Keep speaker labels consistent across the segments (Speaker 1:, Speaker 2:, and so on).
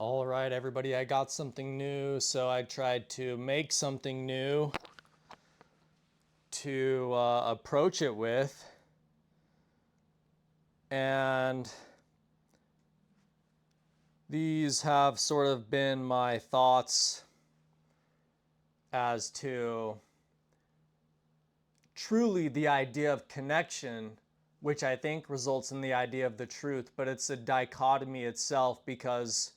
Speaker 1: All right, everybody, I got something new, so I tried to make something new to approach it with. And these have sort of been my thoughts as to truly the idea of connection, which I think results in the idea of the truth, but it's a dichotomy itself because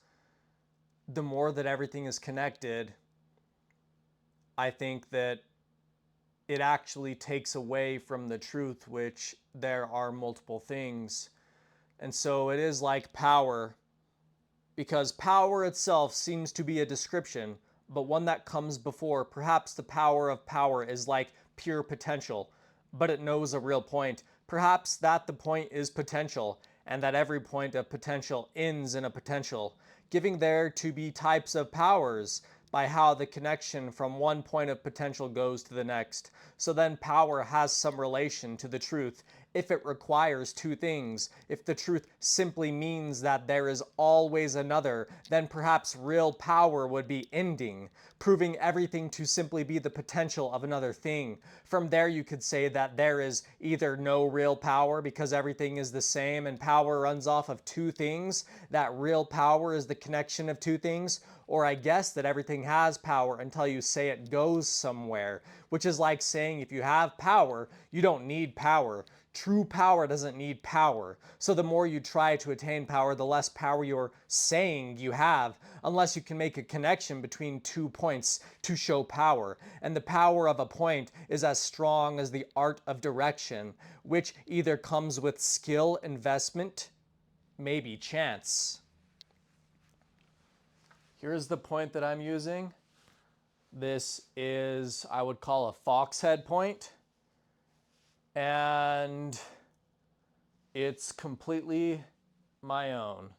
Speaker 1: the more that everything is connected, I think that it actually takes away from the truth, which there are multiple things. And so it is like power, because power itself seems to be a description, but one that comes before. Perhaps the power of power is like pure potential, but it knows a real point. Perhaps that the point is potential, and that every point of potential ends in a potential, giving there to be types of powers by how the connection from one point of potential goes to the next. So then power has some relation to the truth if it requires two things. If the truth simply means that there is always another, then perhaps real power would be ending, proving everything to simply be the potential of another thing. From there you could say that there is either no real power because everything is the same and power runs off of two things, that real power is the connection of two things, or I guess that everything has power until you say it goes somewhere, which is like saying if you have power, you don't need power. True power doesn't need power. So the more you try to attain power, the less power you're saying you have, unless you can make a connection between 2 points to show power. And the power of a point is as strong as the art of direction, which either comes with skill, investment, maybe chance. Here's the point that I'm using. This is, I would call a foxhead point. And it's completely my own.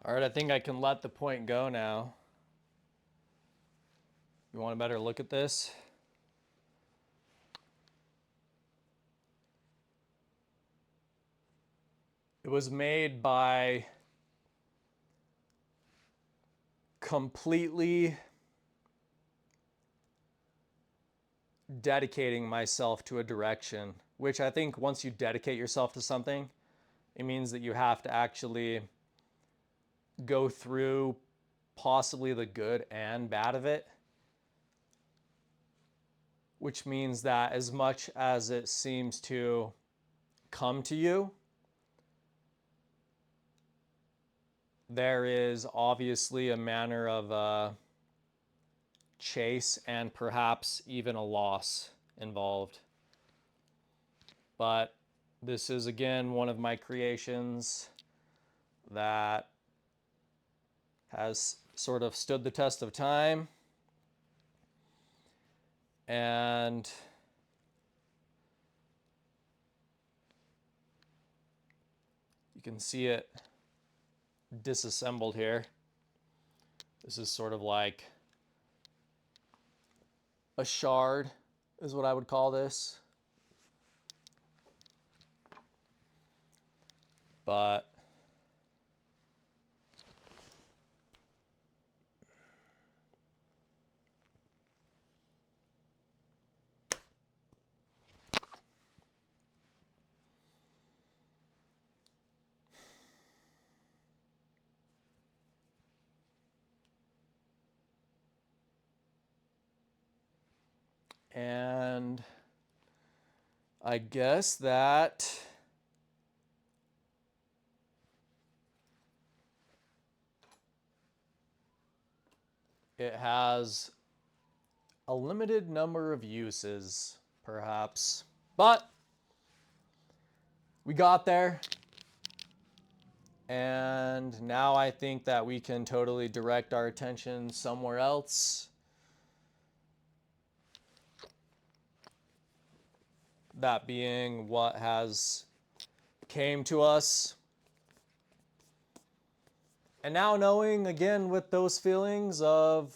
Speaker 1: All right, I think I can let the point go now. You want a better look at this? It was made by completely dedicating myself to a direction, which I think once you dedicate yourself to something, it means that you have to actually go through possibly the good and bad of it, which means that as much as it seems to come to you, there is obviously a manner of chase and perhaps even a loss involved. But this is again one of my creations that has sort of stood the test of time, and you can see it disassembled here. This is sort of like a shard is what I would call this. But and I guess that it has a limited number of uses, perhaps. But we got there. And now I think that we can totally direct our attention somewhere else. That being what has came to us. And now knowing again with those feelings of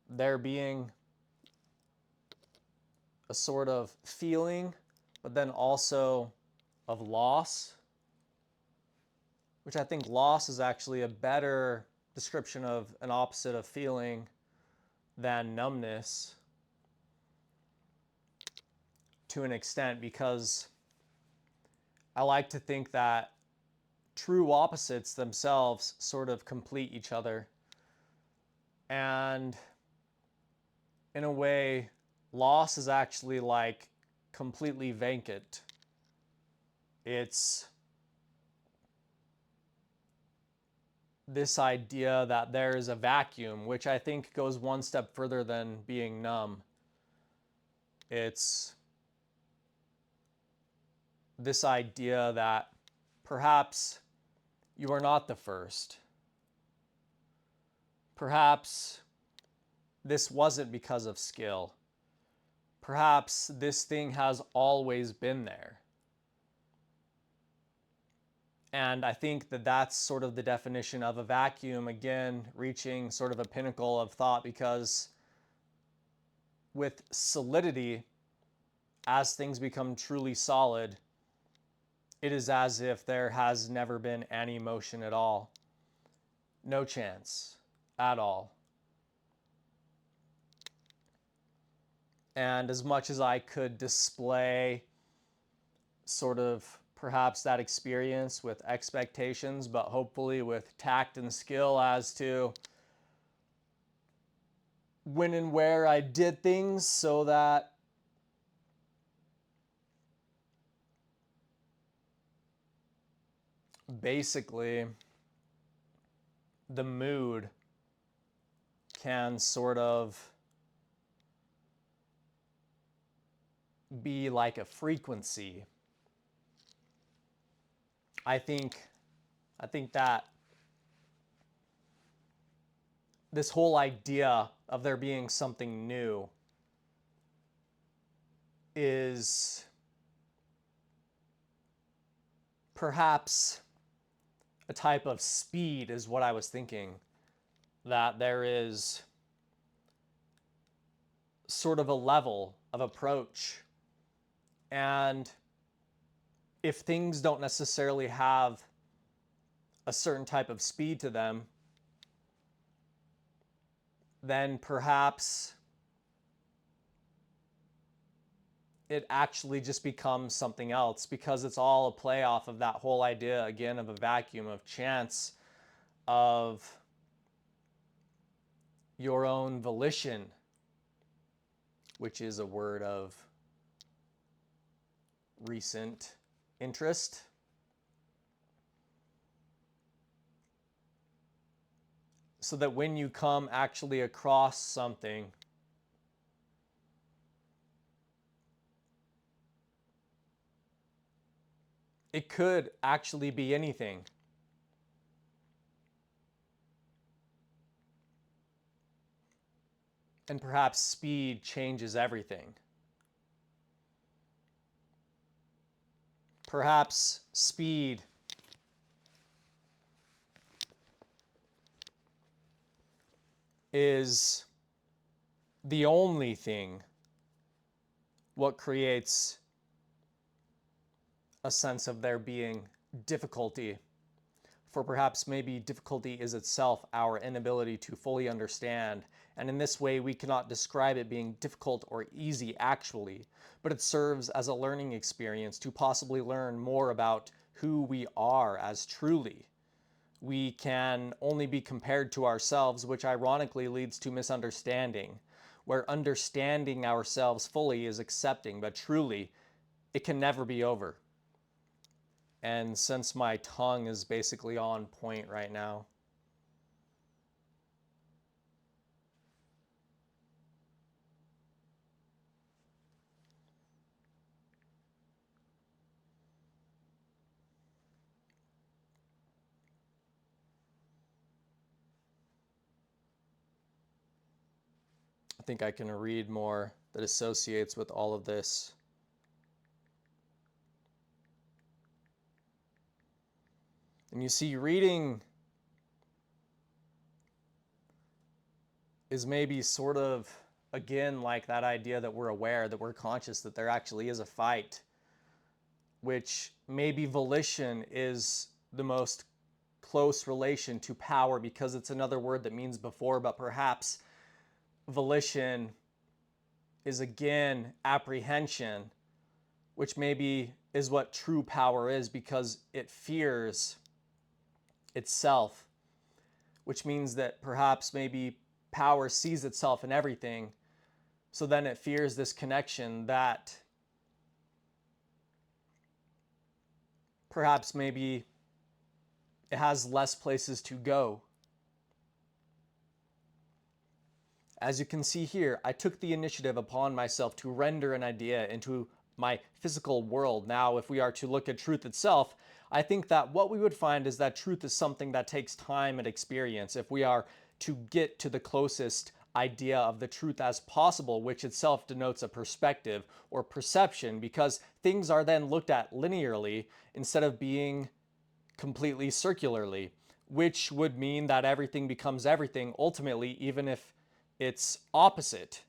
Speaker 1: there being a sort of feeling, but then also of loss, which I think loss is actually a better description of an opposite of feeling than numbness to an extent, because I like to think that true opposites themselves sort of complete each other. And in a way, loss is actually like completely vacant. It's this idea that there is a vacuum, which I think goes one step further than being numb. It's this idea that perhaps you are not the first. Perhaps this wasn't because of skill. Perhaps this thing has always been there. And I think that that's sort of the definition of a vacuum, again, reaching sort of a pinnacle of thought, because with solidity, as things become truly solid, it is as if there has never been any motion at all. No chance at all. And as much as I could display sort of perhaps that experience with expectations, but hopefully with tact and skill as to when and where I did things so that basically the mood can sort of be like a frequency. I think that this whole idea of there being something new is perhaps a type of speed, is what I was thinking. That there is sort of a level of approach. And if things don't necessarily have a certain type of speed to them, then perhaps it actually just becomes something else, because it's all a play off of that whole idea, again, of a vacuum, of chance, of your own volition, which is a word of recent interest. so that when you come actually across something, it could actually be anything. And perhaps speed changes everything. Perhaps speed is the only thing what creates a sense of there being difficulty. For perhaps maybe difficulty is itself our inability to fully understand, and in this way we cannot describe it being difficult or easy actually, but it serves as a learning experience to possibly learn more about who we are as truly. We can only be compared to ourselves, which ironically leads to misunderstanding, where understanding ourselves fully is accepting, but truly it can never be over. And since my tongue is basically on point right now, I think I can read more that associates with all of this. And you see, reading is maybe sort of, again, like that idea that we're aware, that we're conscious, that there actually is a fight, which maybe volition is the most close relation to power because it's another word that means before, but perhaps volition is again apprehension, which maybe is what true power is because it fears itself, which means that perhaps maybe power sees itself in everything, so then it fears this connection that perhaps maybe it has less places to go. As you can see here, I took the initiative upon myself to render an idea into my physical world. Now, if we are to look at truth itself, I think that what we would find is that truth is something that takes time and experience. If we are to get to the closest idea of the truth as possible, which itself denotes a perspective or perception, because things are then looked at linearly instead of being completely circularly, which would mean that everything becomes everything ultimately, even if it's opposite,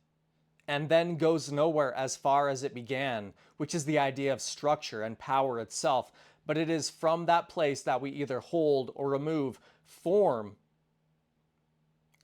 Speaker 1: and then goes nowhere as far as it began, which is the idea of structure and power itself. But it is from that place that we either hold or remove form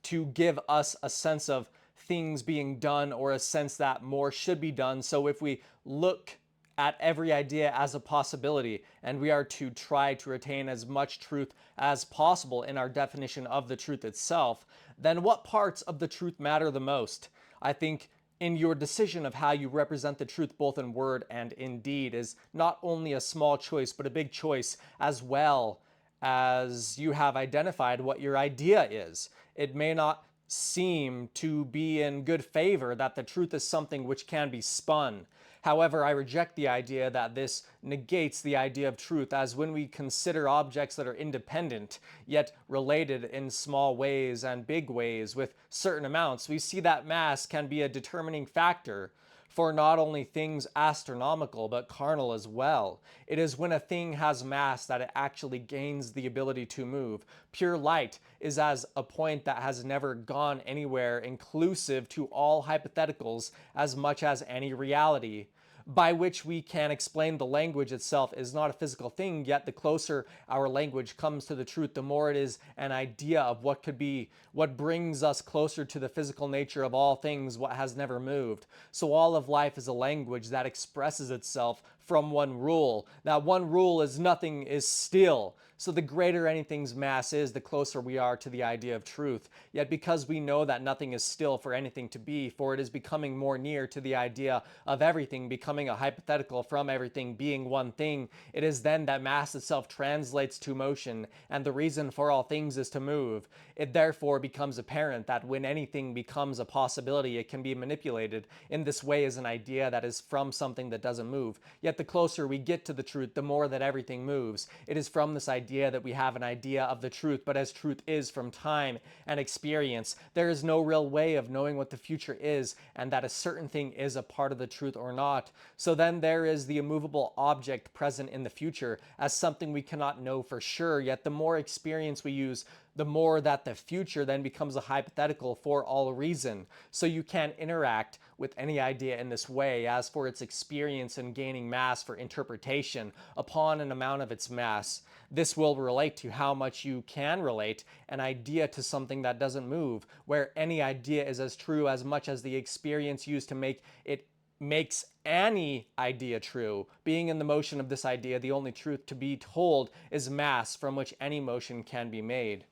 Speaker 1: to give us a sense of things being done or a sense that more should be done. So if we look at every idea as a possibility and we are to try to retain as much truth as possible in our definition of the truth itself, then what parts of the truth matter the most? I think in your decision of how you represent the truth both in word and in deed is not only a small choice but a big choice, as well as you have identified what your idea is. It may not seem to be in good favor that the truth is something which can be spun. However, I reject the idea that this negates the idea of truth, as when we consider objects that are independent, yet related in small ways and big ways with certain amounts, we see that mass can be a determining factor for not only things astronomical, but carnal as well. It is when a thing has mass that it actually gains the ability to move. Pure light is as a point that has never gone anywhere, inclusive to all hypotheticals as much as any reality, by which we can explain the language itself is not a physical thing, yet the closer our language comes to the truth, the more it is an idea of what could be, what brings us closer to the physical nature of all things, what has never moved. So all of life is a language that expresses itself from one rule. That one rule is nothing is still. So the greater anything's mass is, the closer we are to the idea of truth. Yet because we know that nothing is still for anything to be, for it is becoming more near to the idea of everything becoming a hypothetical from everything being one thing, it is then that mass itself translates to motion, and the reason for all things is to move. It therefore becomes apparent that when anything becomes a possibility, it can be manipulated in this way as an idea that is from something that doesn't move. Yet the closer we get to the truth, the more that everything moves. It is from this idea that we have an idea of the truth, but as truth is from time and experience, there is no real way of knowing what the future is and that a certain thing is a part of the truth or not. So then there is the immovable object present in the future as something we cannot know for sure, yet the more experience we use, the more that the future then becomes a hypothetical for all reason. So you can't interact with any idea in this way. As for its experience and gaining mass for interpretation upon an amount of its mass, this will relate to how much you can relate an idea to something that doesn't move, where any idea is as true as much as the experience used to make it makes any idea true. Being in the motion of this idea, the only truth to be told is mass from which any motion can be made.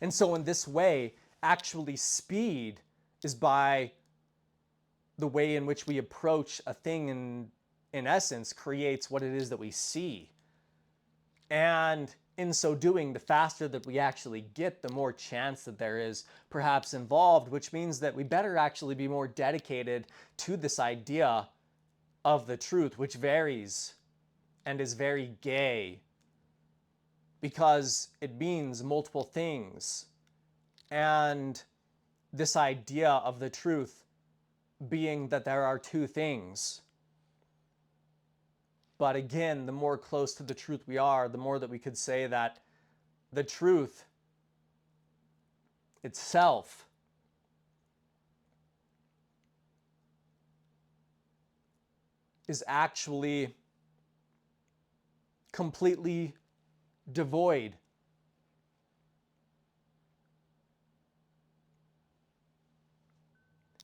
Speaker 1: And so in this way, actually speed is by the way in which we approach a thing, in essence creates what it is that we see. And in so doing, the faster that we actually get, the more chance that there is perhaps involved, which means that we better actually be more dedicated to this idea of the truth, which varies and is very gay because it means multiple things. And this idea of the truth being that there are two things. But again, the more close to the truth we are, the more that we could say that the truth itself is actually completely devoid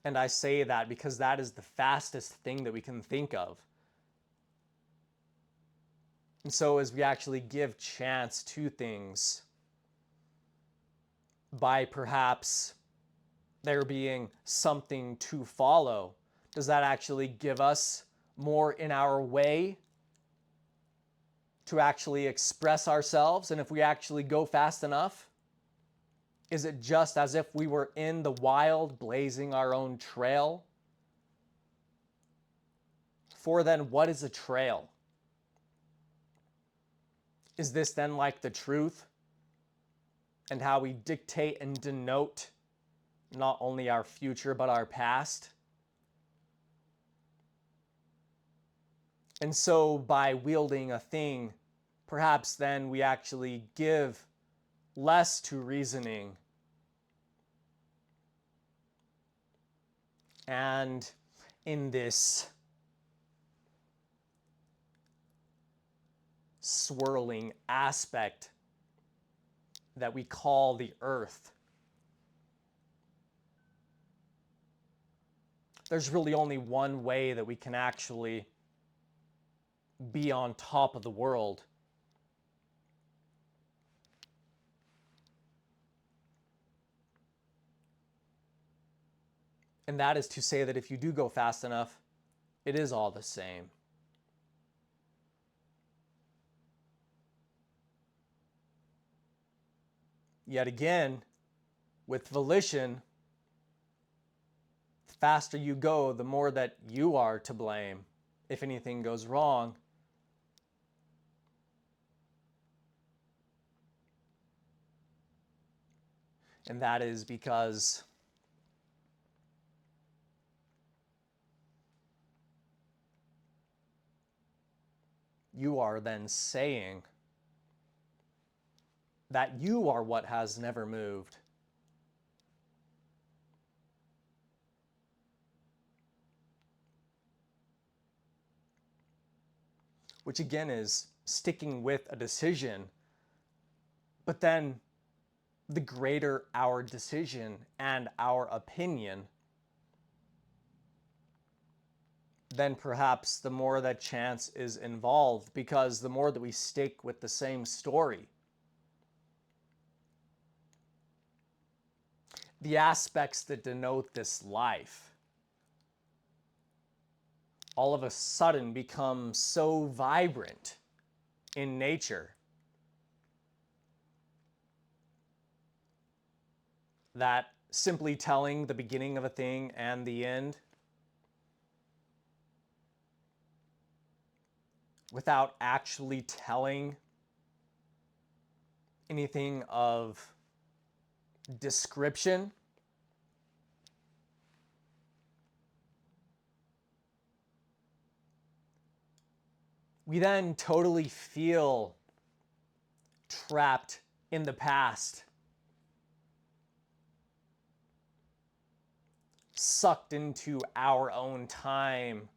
Speaker 1: And I say that because that is the fastest thing that we can think of. And so as we actually give chance to things by perhaps there being something to follow, does that actually give us more in our way to actually express ourselves? And if we actually go fast enough, is it just as if we were in the wild blazing our own trail? For then, what is a trail? Is this then like the truth and how we dictate and denote not only our future but our past? And so by wielding a thing, perhaps then we actually give less to reasoning and in this swirling aspect that we call the earth, there's really only one way that we can actually be on top of the world. And that is to say that if you do go fast enough, it is all the same. Yet again, with volition, the faster you go, the more that you are to blame if anything goes wrong. And that is because you are then saying that you are what has never moved. Which again is sticking with a decision, but then the greater our decision and our opinion, then perhaps the more that chance is involved, because the more that we stick with the same story, the aspects that denote this life all of a sudden become so vibrant in nature that simply telling the beginning of a thing and the end without actually telling anything of description we then totally feel trapped in the past, sucked into our own time.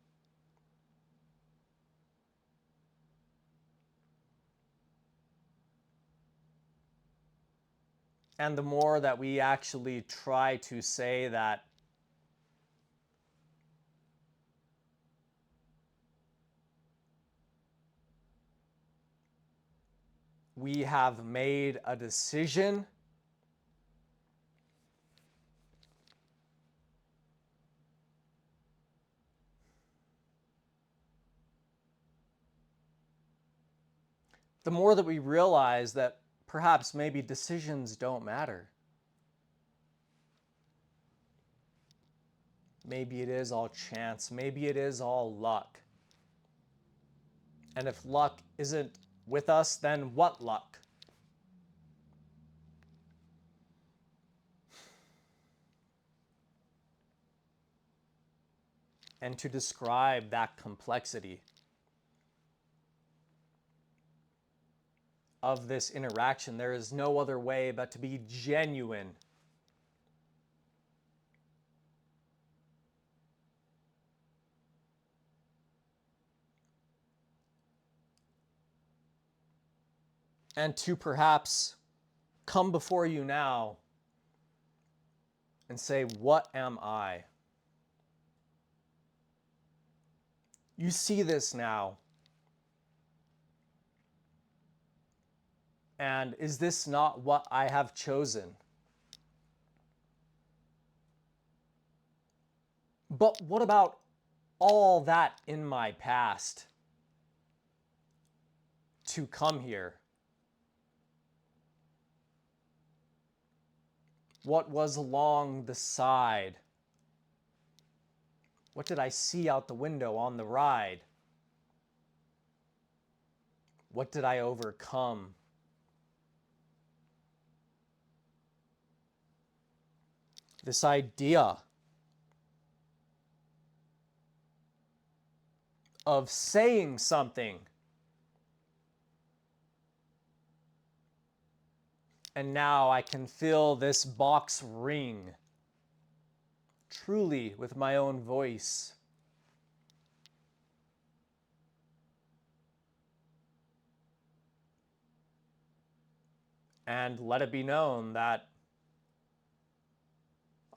Speaker 1: And the more that we actually try to say that we have made a decision, the more that we realize that perhaps maybe decisions don't matter. Maybe it is all chance. Maybe it is all luck. And if luck isn't with us, then what luck? And to describe that complexity of this interaction, there is no other way but to be genuine. And to perhaps come before you now and say, what am I? You see this now. And is this not what I have chosen? But what about all that in my past to come here? What was along the side? What did I see out the window on the ride? What did I overcome? This idea of saying something and now I can feel this box ring truly with my own voice. And let it be known that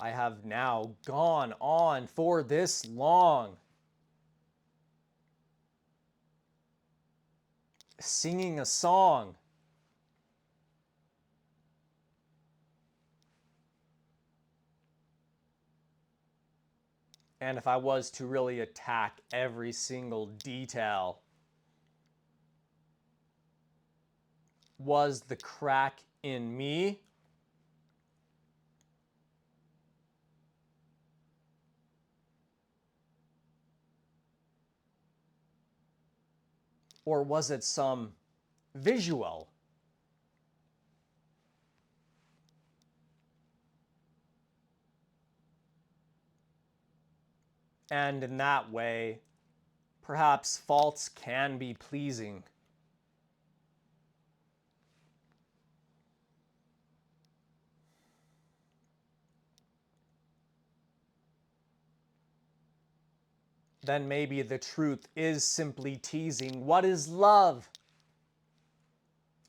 Speaker 1: I have now gone on for this long, singing a song, and if I was to really attack every single detail, was the crack in me? Or was it some visual? And in that way, perhaps faults can be pleasing. Then maybe the truth is simply teasing. What is love?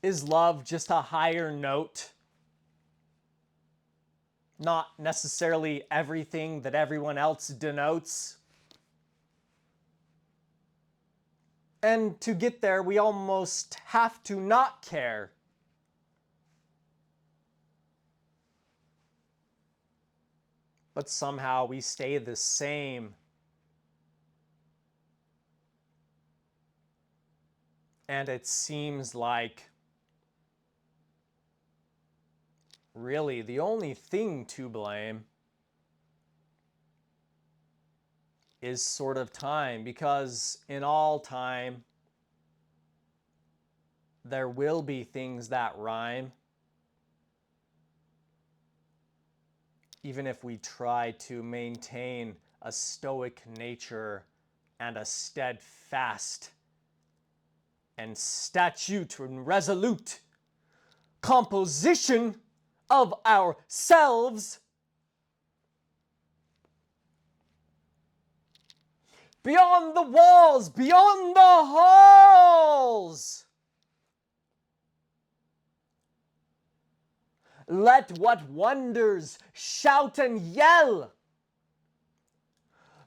Speaker 1: Is love just a higher note? Not necessarily everything that everyone else denotes? And to get there, we almost have to not care. But somehow we stay the same. And it seems like really the only thing to blame is sort of time, because in all time there will be things that rhyme, even if we try to maintain a stoic nature and a steadfast and statute and resolute composition of ourselves. Beyond the walls, beyond the halls. Let what wonders shout and yell.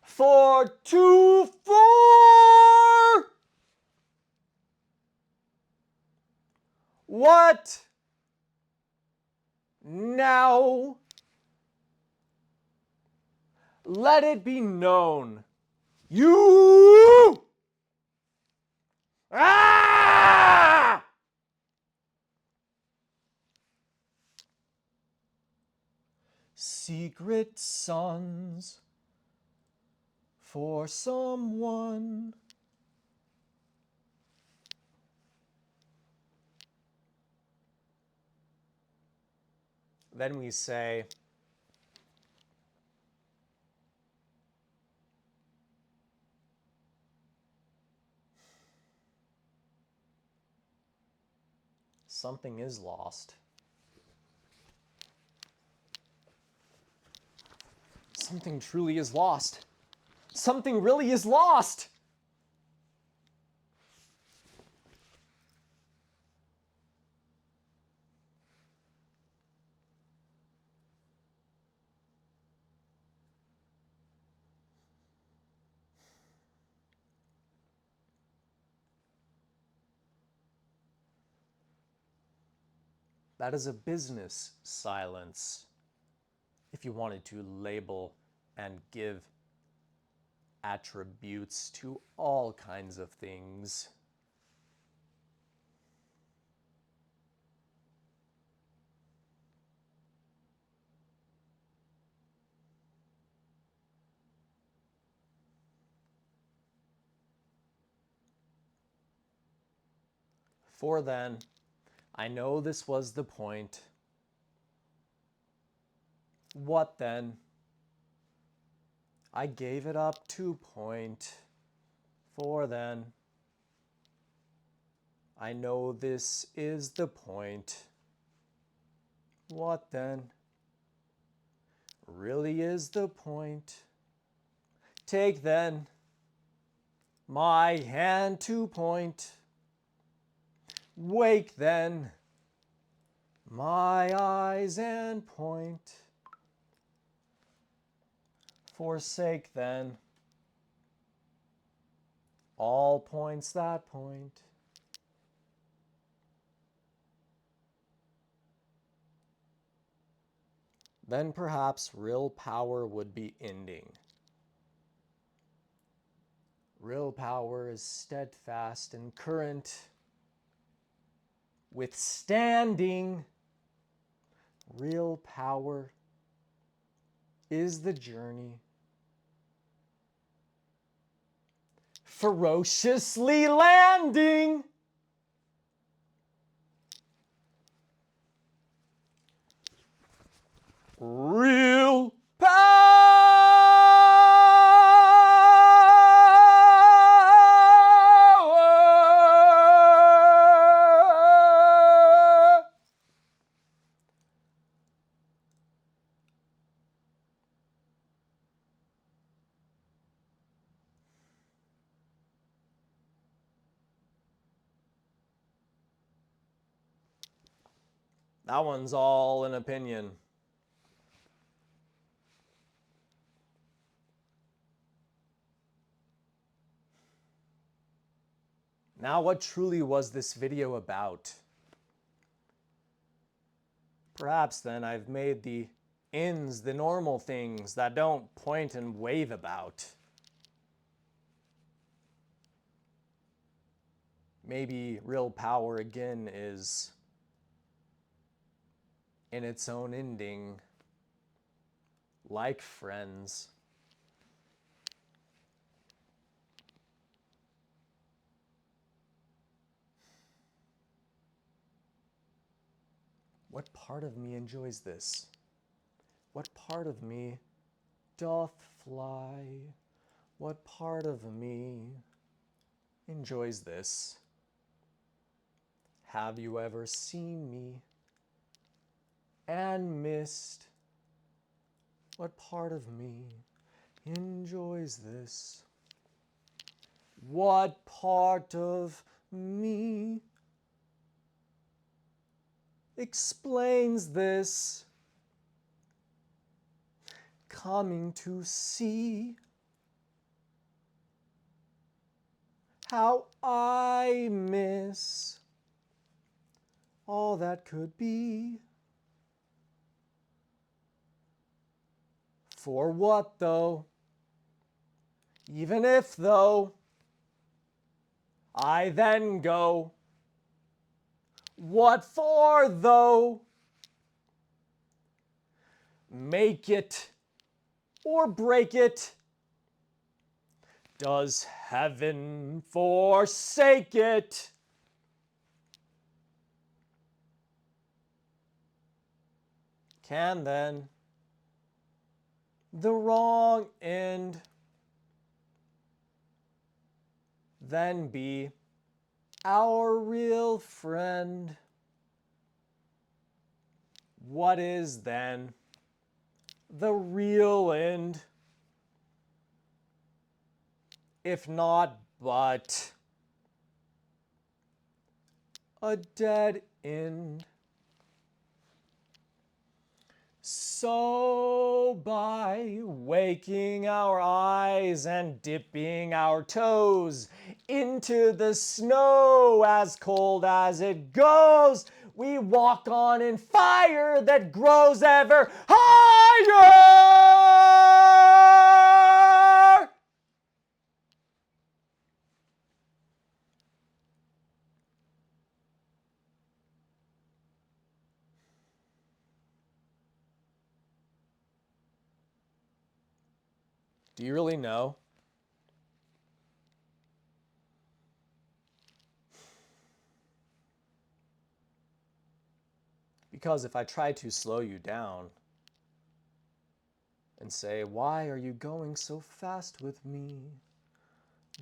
Speaker 1: For to four. What now? Let it be known. You! Ah! Secret sons for someone. Then we say, something is lost. Something truly is lost. Something really is lost. That is a business silence, if you wanted to label and give attributes to all kinds of things. For then, I know this was the point. What then? I gave it up to point. For then, I know this is the point. What then? Really is the point. Take then my hand to point. Wake then my eyes and point. Forsake then all points that point. Then perhaps real power would be ending. Real power is steadfast and current, withstanding. Real power is the journey. Ferociously landing. Real power. That one's all an opinion. Now, what truly was this video about? Perhaps then I've made the ins the normal things that don't point and wave about. Maybe real power again is in its own ending, like friends. What part of me enjoys this? What part of me doth fly? What part of me enjoys this? Have you ever seen me and missed? What part of me enjoys this? What part of me explains this? Coming to see how I miss all that could be. For what though? Even if though I then go, what for though? Make it or break it? Does heaven forsake it? Can then the wrong end then be our real friend? What is then the real end? If not but a dead end. So by waking our eyes and dipping our toes into the snow as cold as it goes, we walk on in fire that grows ever higher. Do you really know? Because if I try to slow you down and say, why are you going so fast with me?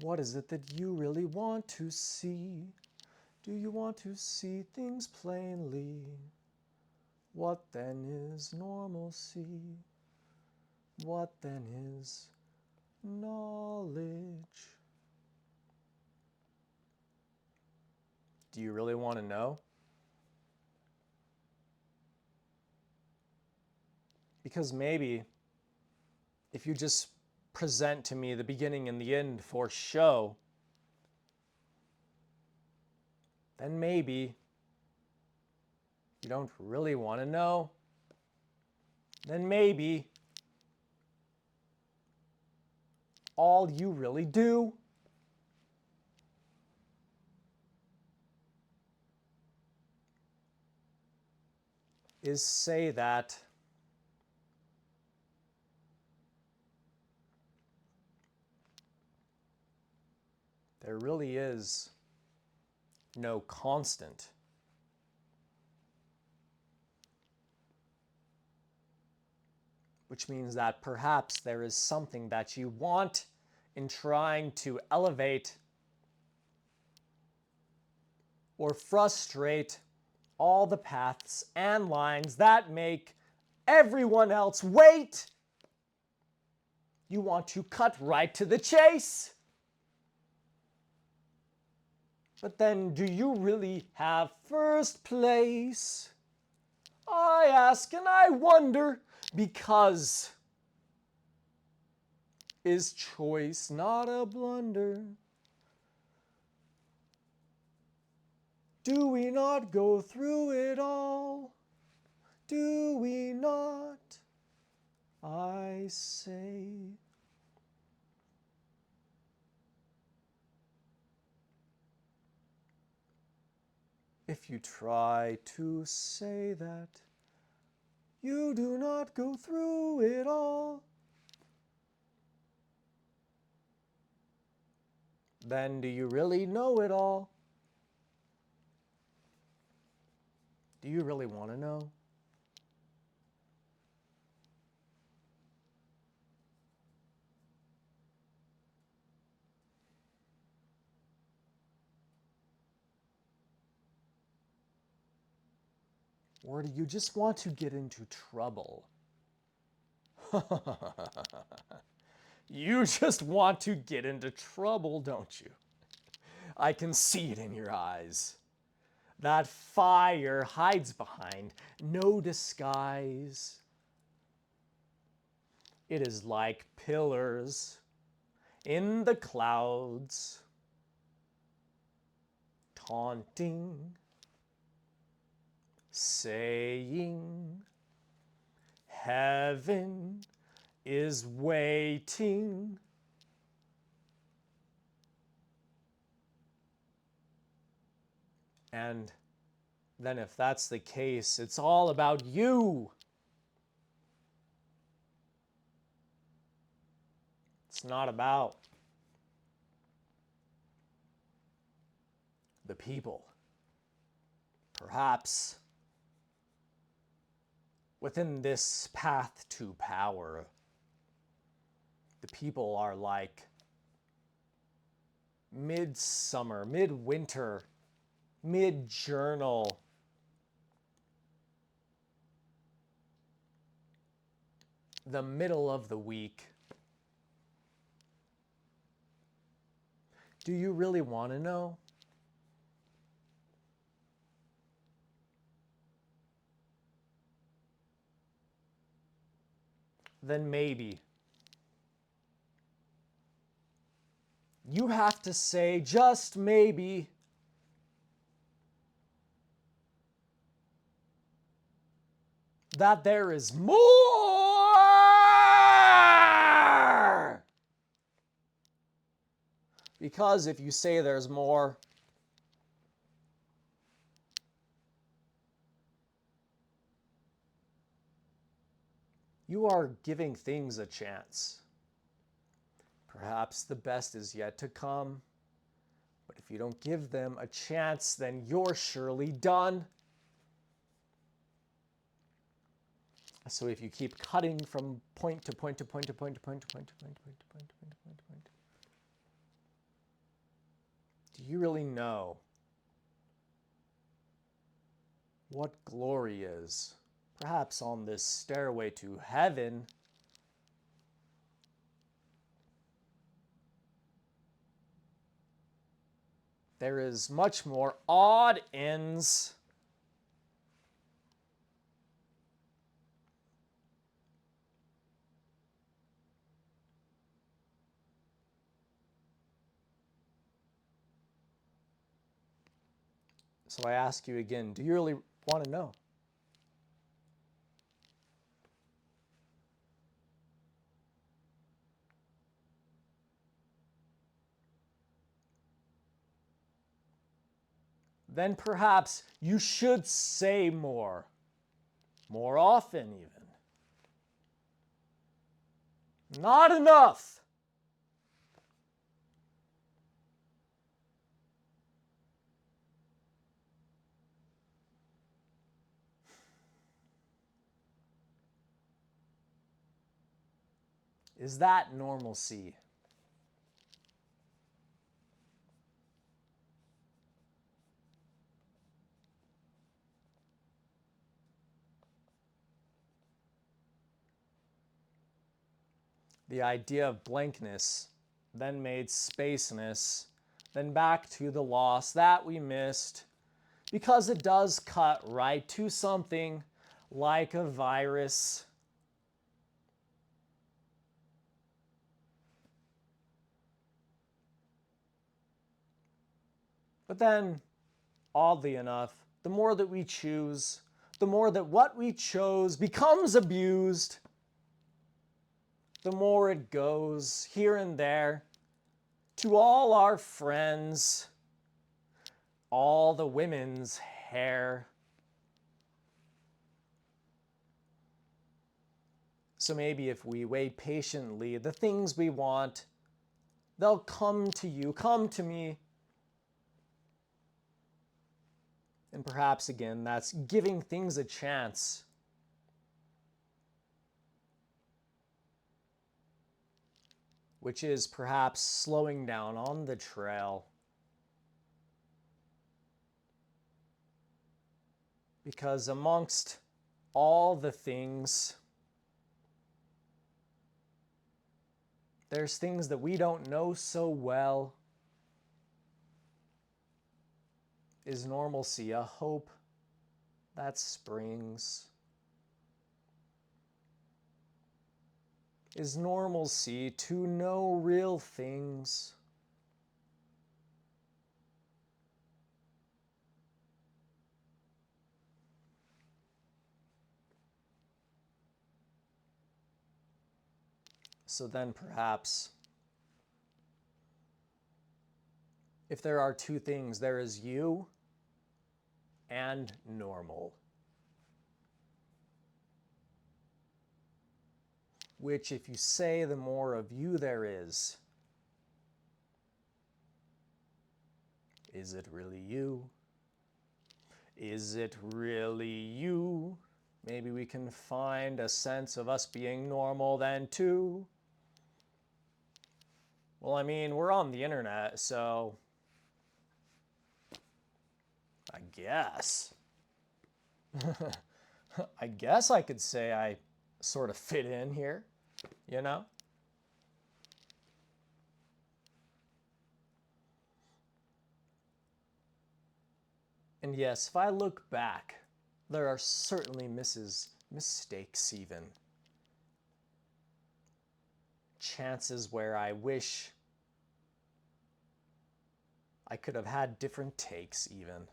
Speaker 1: What is it that you really want to see? Do you want to see things plainly? What then is normalcy? What then is knowledge? Do you really want to know? Because maybe if you just present to me the beginning and the end for show, then maybe you don't really want to know. Then maybe all you really do is say that there really is no constant. Which means that perhaps there is something that you want in trying to elevate or frustrate all the paths and lines that make everyone else wait. You want to cut right to the chase. But then, do you really have first place? I ask and I wonder, because is choice not a blunder? Do we not go through it all? Do we not? I say. If you try to say that you do not go through it all, then do you really know it all? Do you really want to know? Or do you just want to get into trouble? You just want to get into trouble, don't you? I can see it in your eyes. That fire hides behind no disguise. It is like pillars in the clouds, taunting, saying, heaven is waiting. And then if that's the case, it's all about you. It's not about the people. Perhaps within this path to power, the people are like midsummer, midwinter, mid-journal. The middle of the week. Do you really want to know? Then maybe you have to say, just maybe, that there is more. Because if you say there's more, you are giving things a chance. Perhaps the best is yet to come. But if you don't give them a chance, then you're surely done. So if you keep cutting from point to point to point to point to point to point to point to point to point to point to point to point, do you really know what glory is? Perhaps on this stairway to heaven, there is much more odd ends. So I ask you again, do you really want to know? Then perhaps you should say more often even. Not enough. Is that normalcy? The idea of blankness, then made spaceness, then back to the loss that we missed, because it does cut right to something like a virus. But then oddly enough, the more that we choose, the more that what we chose becomes abused, the more it goes here and there to all our friends, all the women's hair. So maybe if we wait patiently, the things we want, they'll come to you, come to me. And perhaps again, that's giving things a chance. Which is perhaps slowing down on the trail. Because amongst all the things, there's things that we don't know so well. Is normalcy a hope that springs? Is normalcy to know real things? So then perhaps, if there are two things, there is you and normal. Which, if you say, the more of you there is it really you? Is it really you? Maybe we can find a sense of us being normal then too. Well, I mean, we're on the internet, so I guess. I guess I could say I sort of fit in here, you know? And yes, if I look back, there are certainly mistakes even. Chances where I wish I could have had different takes even.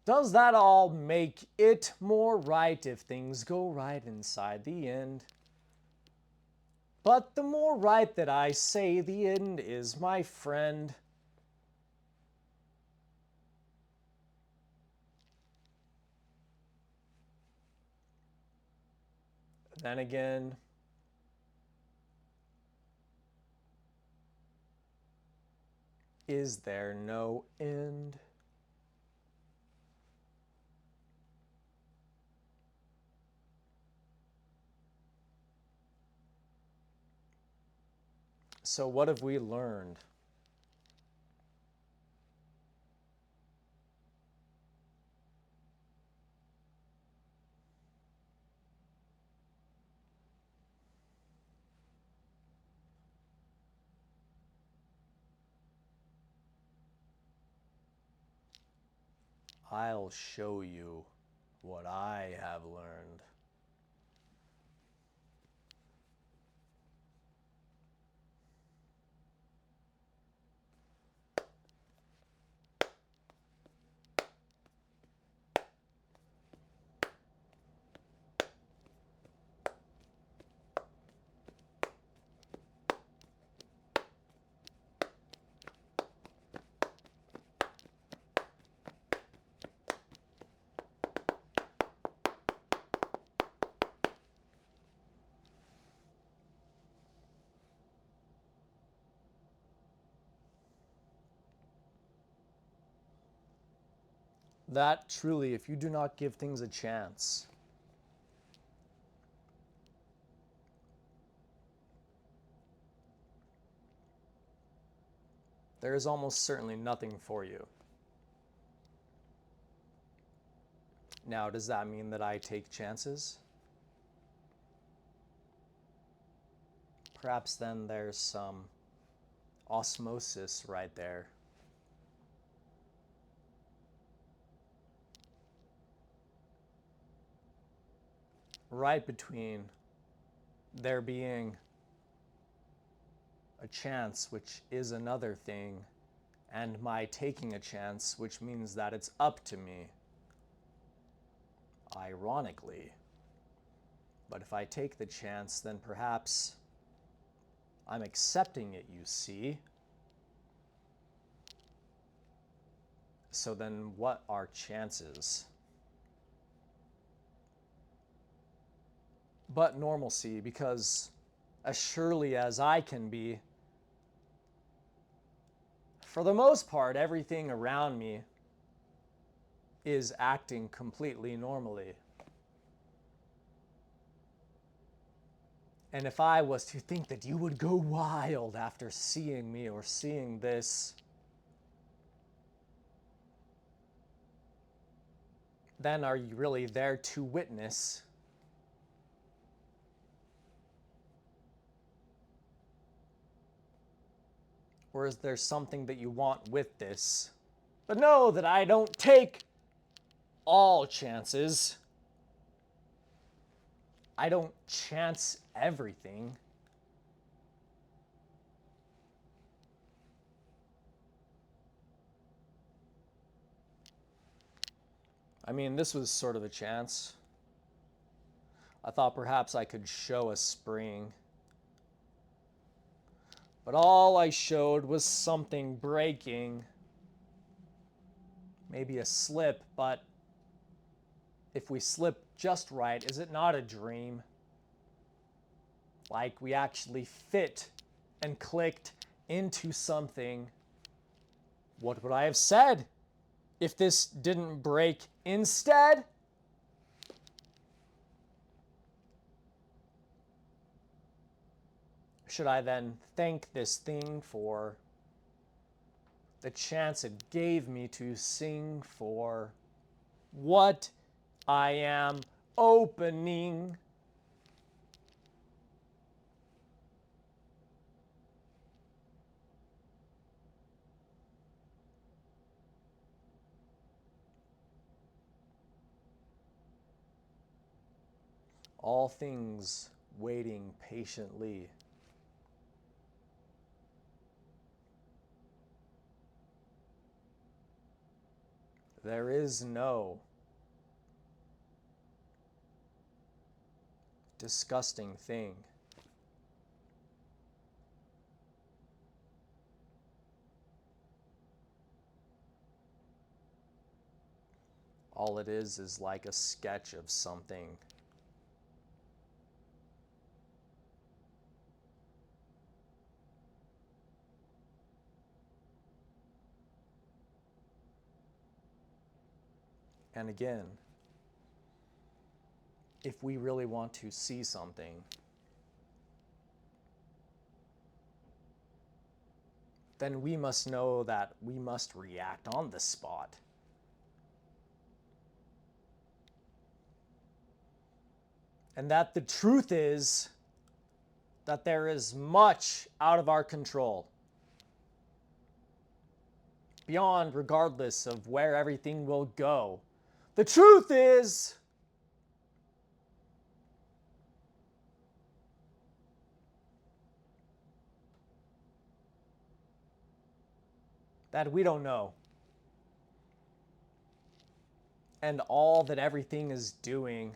Speaker 1: Does that all make it more right if things go right inside the end? But the more right that I say the end is, my friend, then again, is there no end? So what have we learned? I'll show you what I have learned. That truly, if you do not give things a chance, there is almost certainly nothing for you. Now, does that mean that I take chances? Perhaps then there's some osmosis right there. Right between there being a chance, which is another thing, and my taking a chance, which means that it's up to me. Ironically. But if I take the chance, then perhaps I'm accepting it, you see. So then what are chances? But normalcy, because as surely as I can be, for the most part, everything around me is acting completely normally. And if I was to think that you would go wild after seeing me or seeing this, then are you really there to witness? Or is there something that you want with this? But know that I don't take all chances. I don't chance everything. I mean, this was sort of a chance. I thought perhaps I could show a spring. But all I showed was something breaking. Maybe a slip, but if we slip just right, is it not a dream? Like we actually fit and clicked into something. What would I have said if this didn't break instead? Should I then thank this thing for the chance it gave me to sing for what I am opening? All things waiting patiently. There is no disgusting thing. All it is like a sketch of something. And again, if we really want to see something, then we must know that we must react on the spot. And that the truth is that there is much out of our control. Beyond, regardless of where everything will go. The truth is that we don't know. And all that everything is doing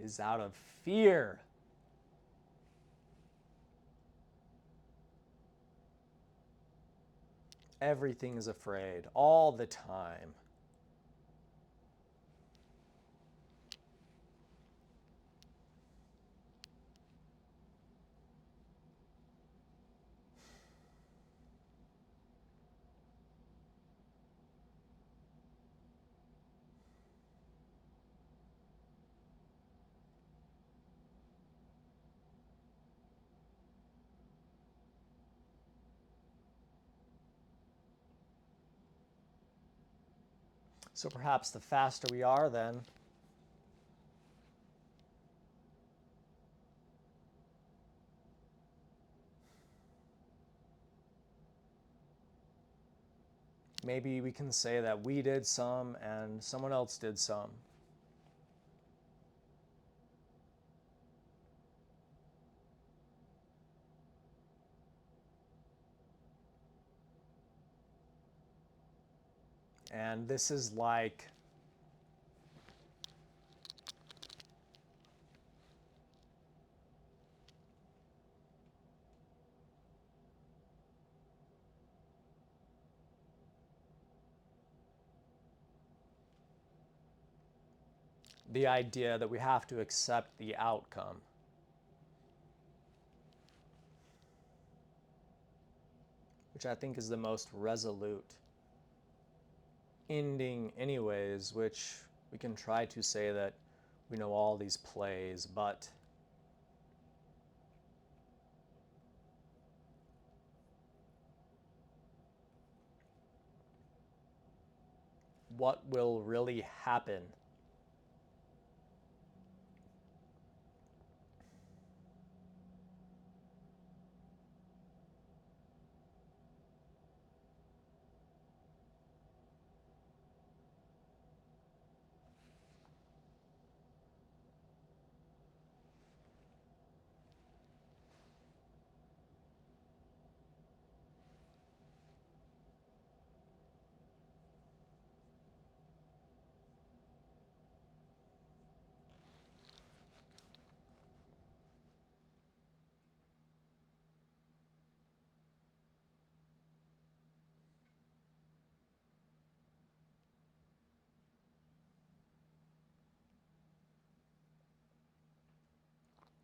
Speaker 1: is out of fear. Everything is afraid all the time. So perhaps the faster we are then, Maybe we can say that we did some and someone else did some. And this is like the idea that we have to accept the outcome. Which I think is the most resolute ending anyways, which we can try to say that we know all these plays, but what will really happen?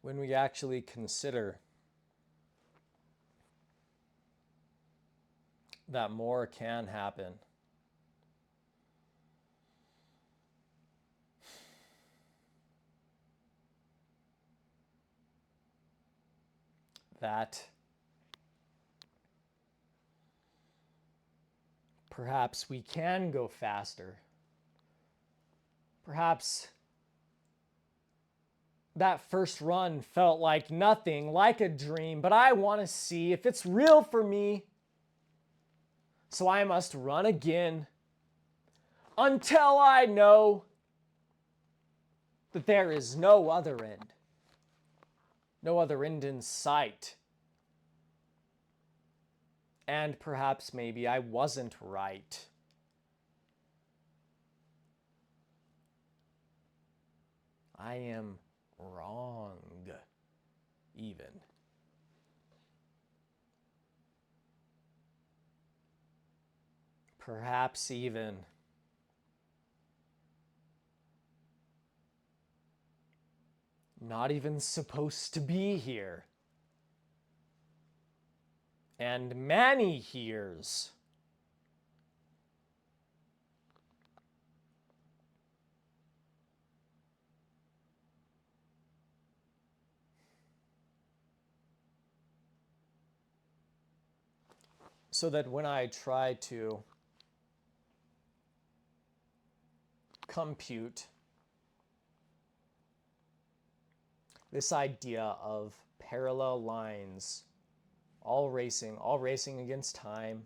Speaker 1: When we actually consider that more can happen, that perhaps we can go faster. Perhaps that first run felt like nothing, like a dream, but I want to see if it's real for me. So I must run again until I know that there is no other end. No other end in sight. And perhaps maybe I wasn't right. I am wrong, even. Perhaps even not even supposed to be here. And many hears. So that when I try to compute this idea of parallel lines, all racing against time,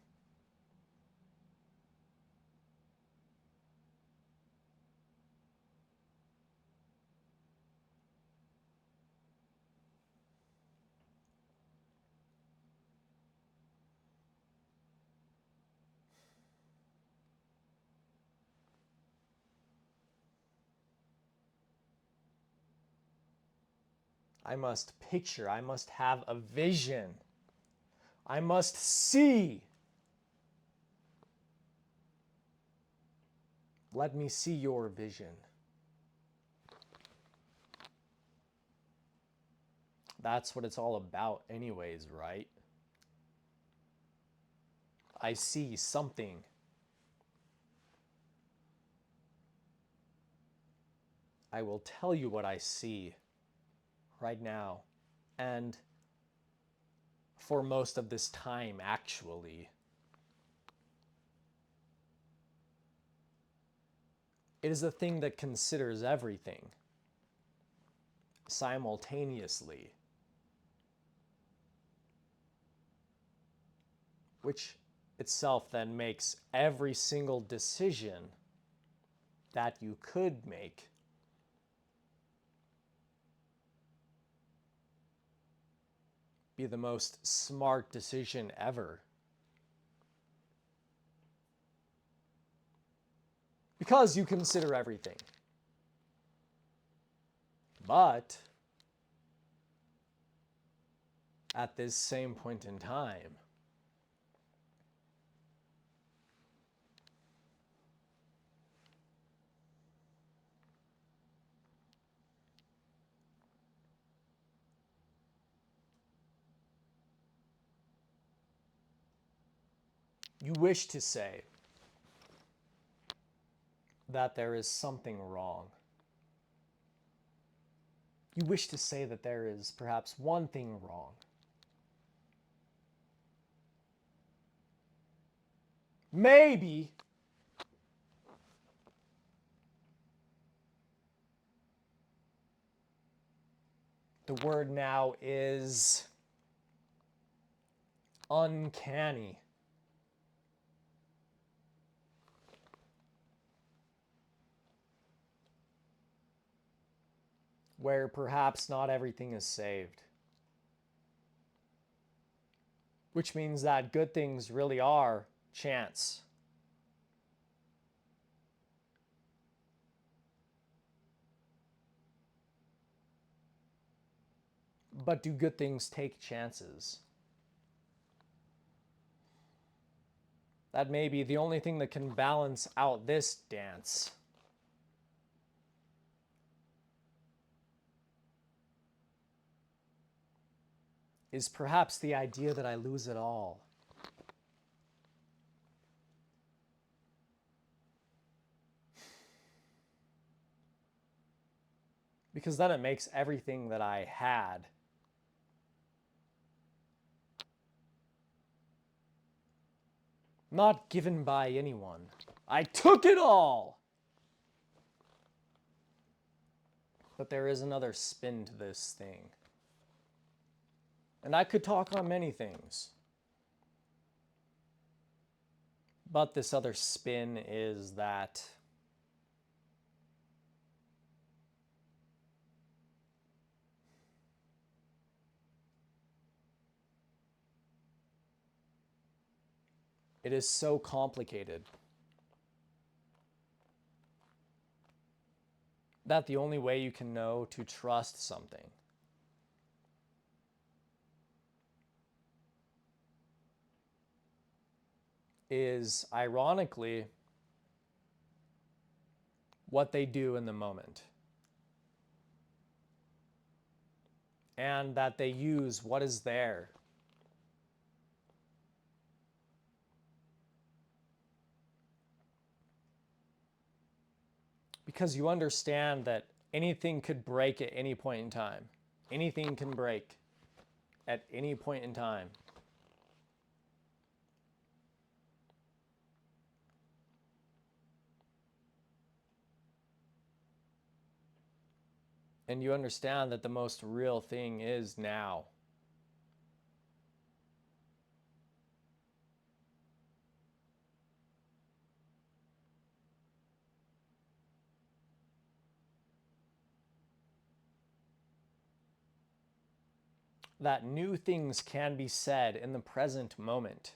Speaker 1: I must picture, I must have a vision. I must see. Let me see your vision. That's what it's all about anyways, right? I see something. I will tell you what I see right now. And for most of this time, actually. It is a thing that considers everything simultaneously, which itself then makes every single decision that you could make be the most smart decision ever. Because you consider everything. But at this same point in time, you wish to say that there is something wrong. You wish to say that there is perhaps one thing wrong. Maybe the word now is uncanny. Where perhaps not everything is saved. Which means that good things really are chance. But do good things take chances? That may be the only thing that can balance out this dance. Is perhaps the idea that I lose it all. Because then it makes everything that I had not given by anyone. I took it all! But there is another spin to this thing. And I could talk on many things. But this other spin is that it is so complicated that the only way you can know to trust something is, ironically, what they do in the moment. And that they use what is there. Because you understand that anything could break at any point in time. Anything can break at any point in time. And you understand that the most real thing is now. That new things can be said in the present moment.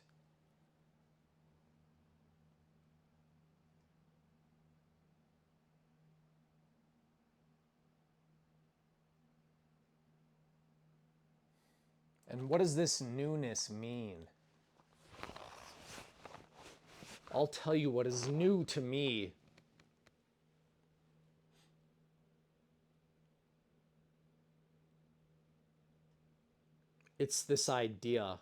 Speaker 1: And what does this newness mean? I'll tell you what is new to me. It's this idea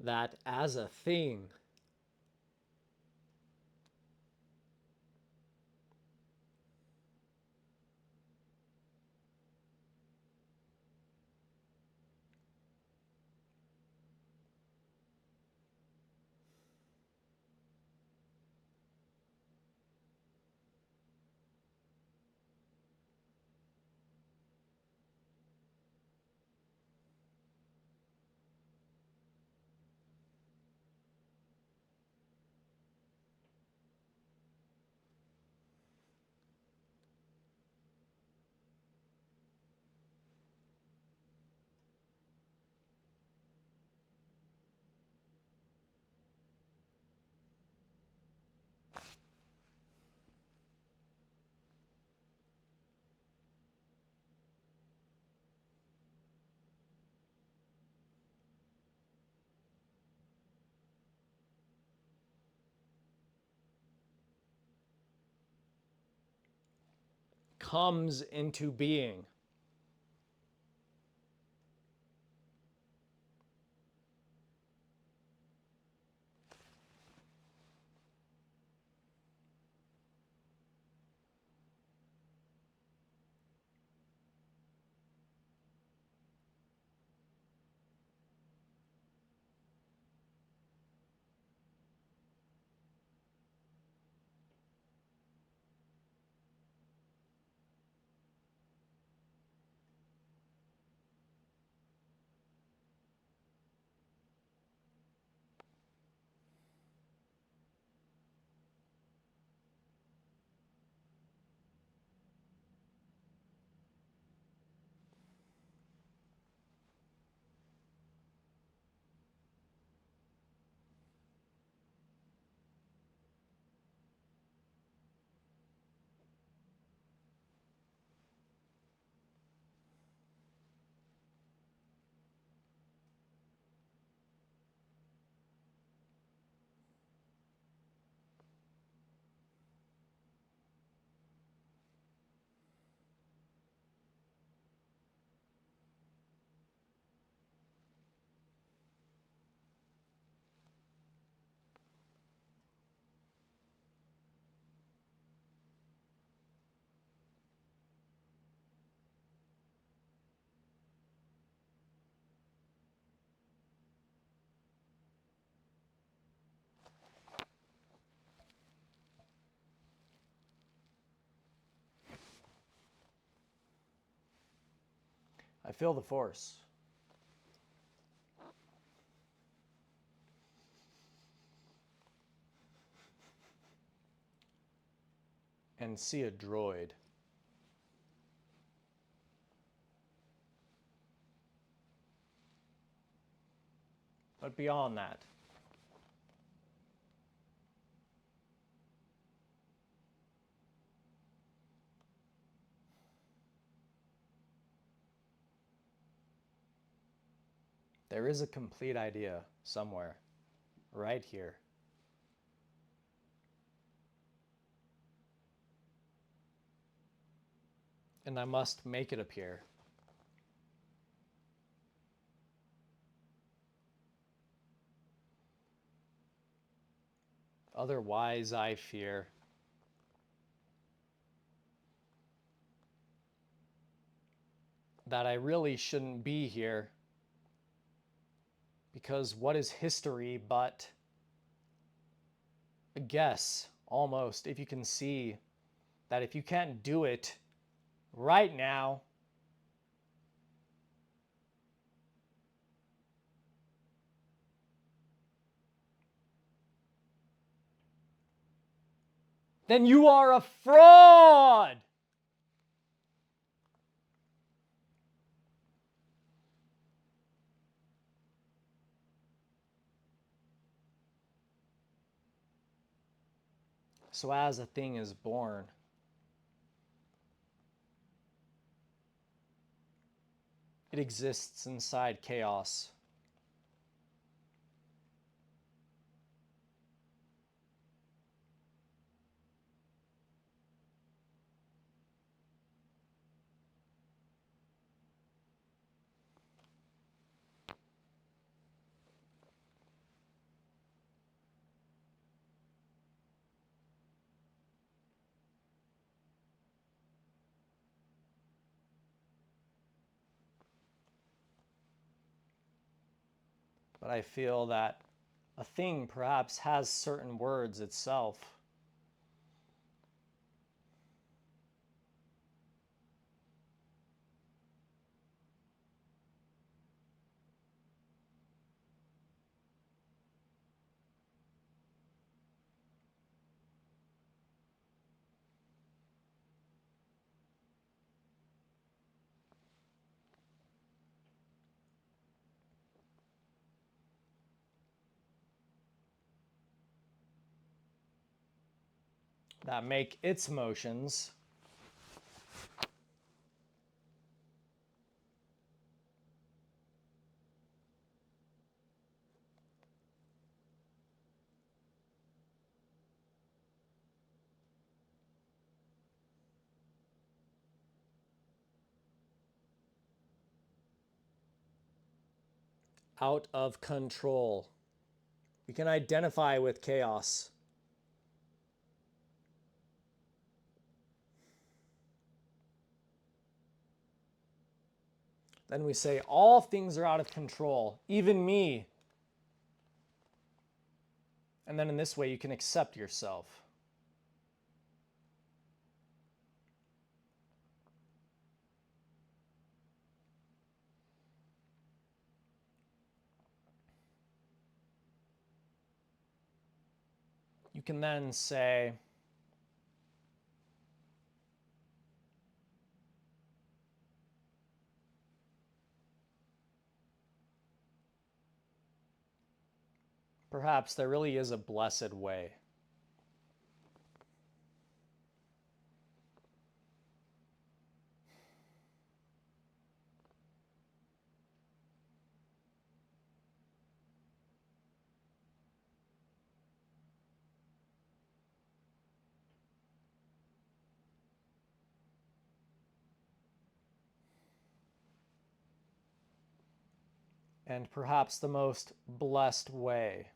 Speaker 1: that as a thing, comes into being. I feel the force. And see a droid. But beyond that, there is a complete idea somewhere, right here. And I must make it appear. Otherwise, I fear that I really shouldn't be here, because what is history but a guess, almost, if you can see that if you can't do it right now, then you are a fraud. So as a thing is born, it exists inside chaos. But I feel that a thing perhaps has certain words itself. That make its motions out of control. We can identify with chaos. Then we say, all things are out of control, even me. And then in this way, you can accept yourself. You can then say, perhaps there really is a blessed way. And perhaps the most blessed way.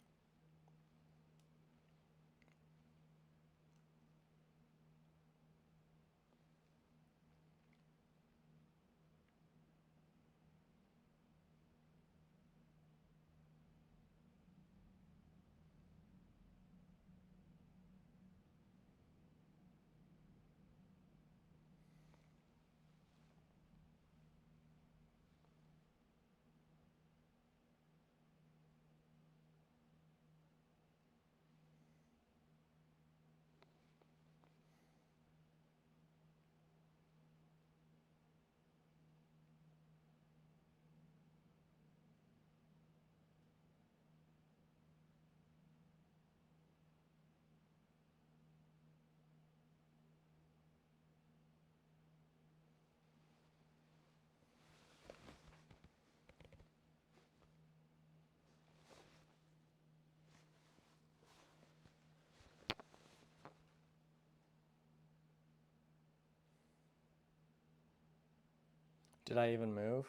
Speaker 1: Did I even move?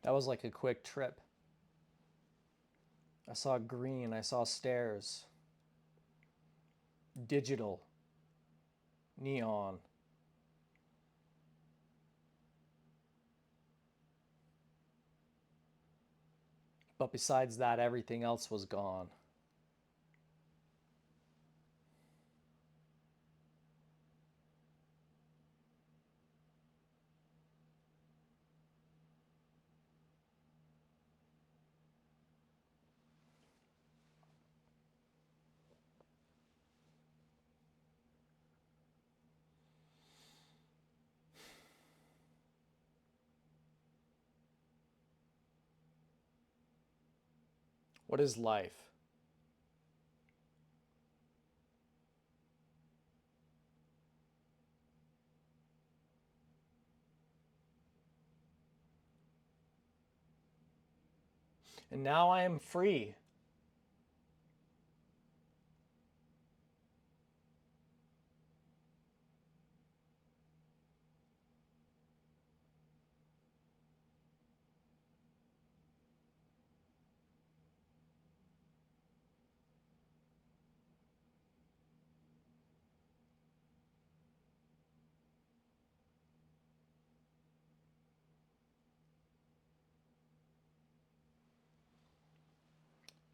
Speaker 1: That was like a quick trip. I saw green, I saw stairs. Digital. Neon. But besides that, everything else was gone. What is life? And now I am free.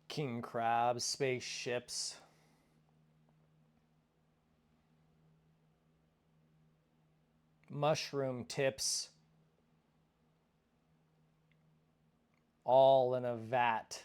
Speaker 1: King crabs, spaceships. Mushroom tips. All in a vat.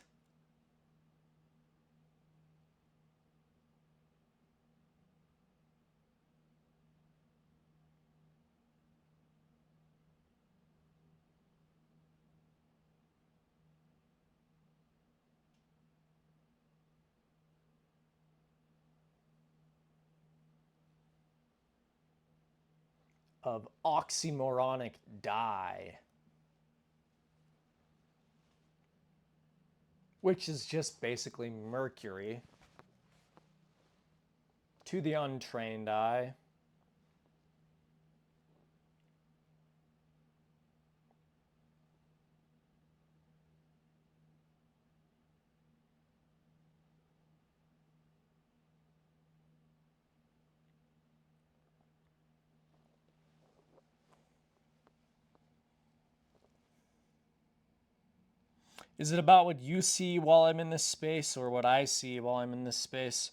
Speaker 1: Of oxymoronic dye. Which is just basically mercury. To the untrained eye. Is it about what you see while I'm in this space or what I see while I'm in this space?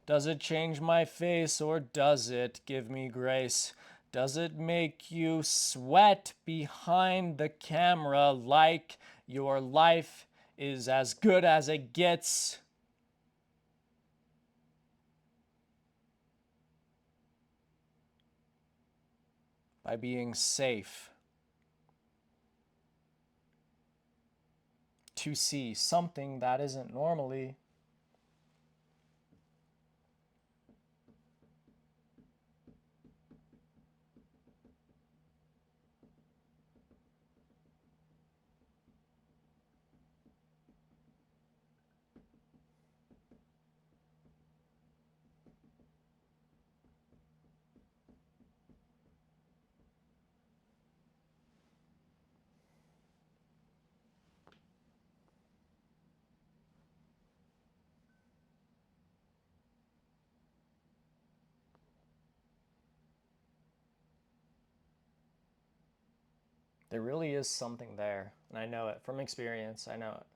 Speaker 1: Does it change my face or does it give me grace? Does it make you sweat behind the camera like your life is as good as it gets? By being safe. To see something that isn't normally. There really is something there, and I know it from experience. I know it.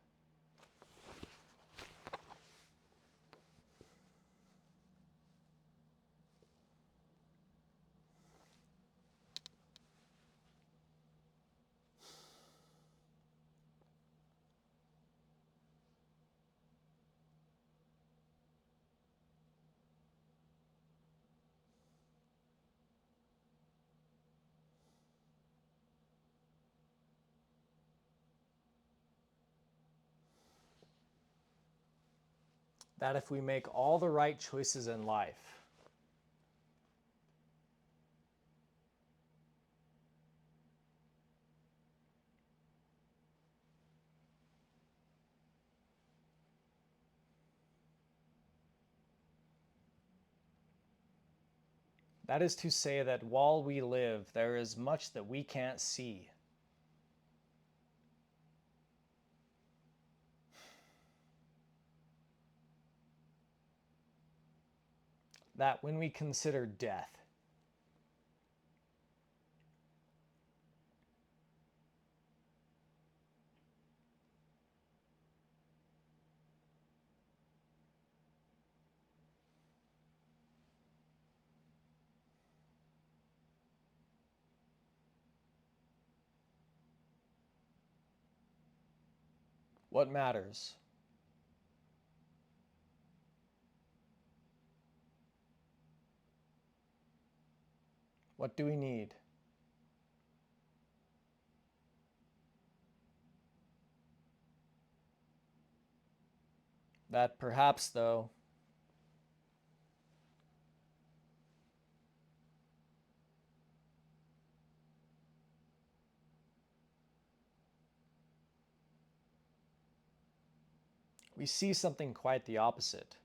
Speaker 1: That if we make all the right choices in life, that is to say that while we live, there is much that we can't see. That when we consider death, what matters? What do we need? That perhaps, though, we see something quite the opposite.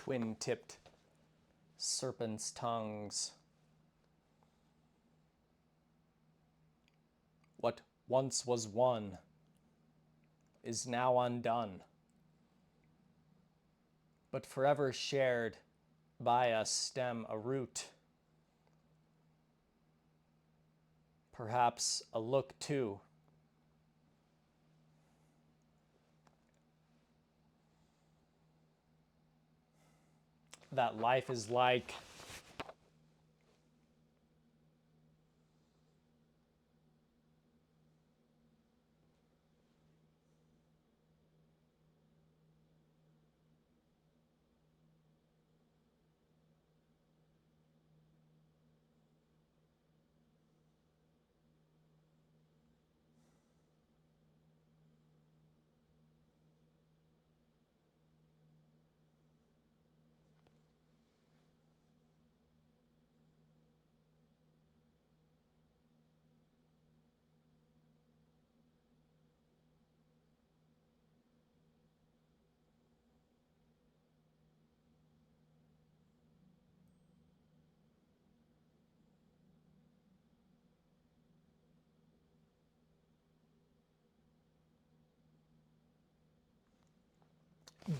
Speaker 1: twin-tipped serpent's tongues. What once was one is now undone, but forever shared by a stem, a root, perhaps a look too. That life is like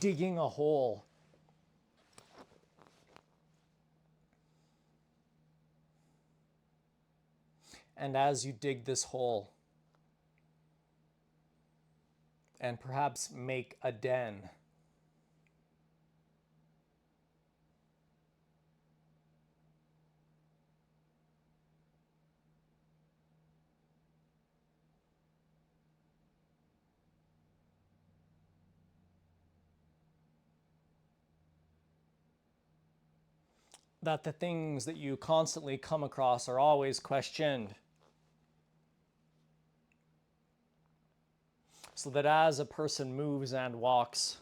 Speaker 1: digging a hole. And as you dig this hole, and perhaps make a den, that the things that you constantly come across are always questioned. So that as a person moves and walks,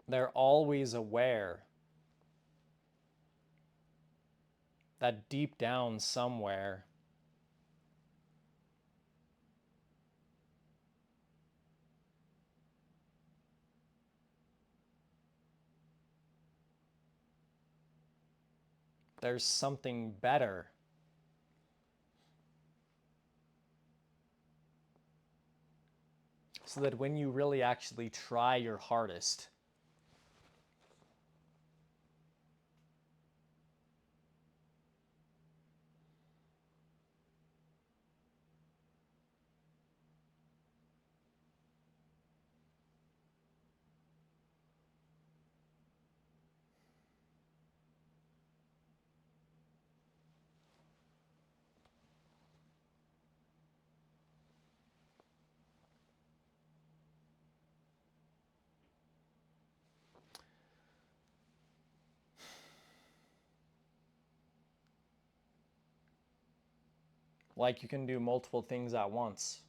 Speaker 1: they're always aware that deep down somewhere, there's something better. So that when you really actually try your hardest, like you can do multiple things at once.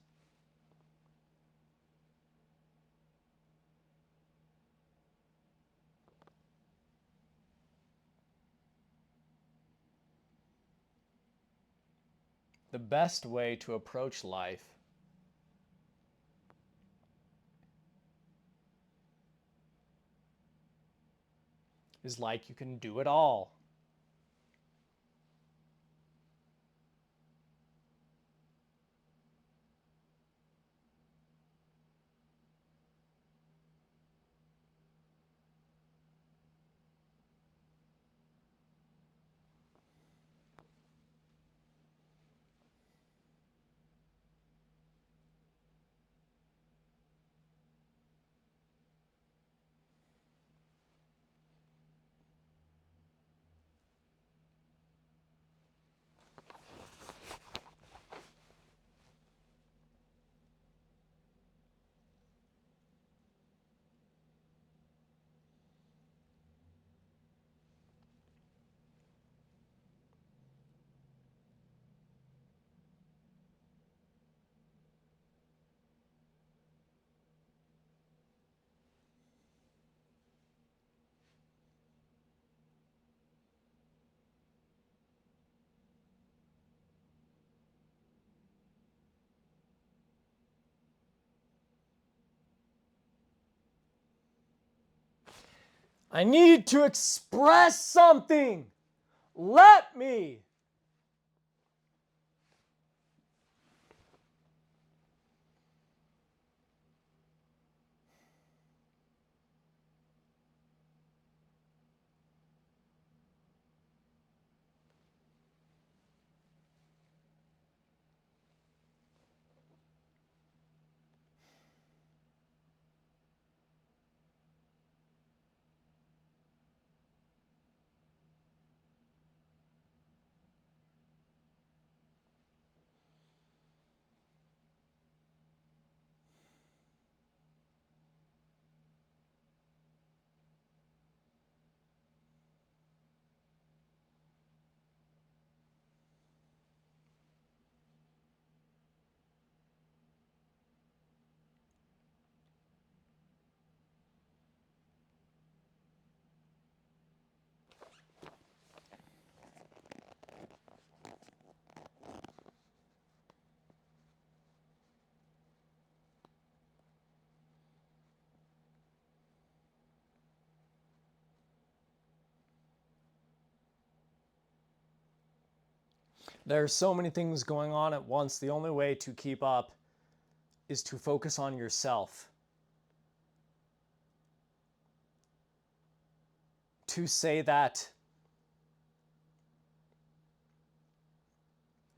Speaker 1: The best way to approach life is like you can do it all. I need to express something. Let me. There are so many things going on at once. The only way to keep up is to focus on yourself. To say that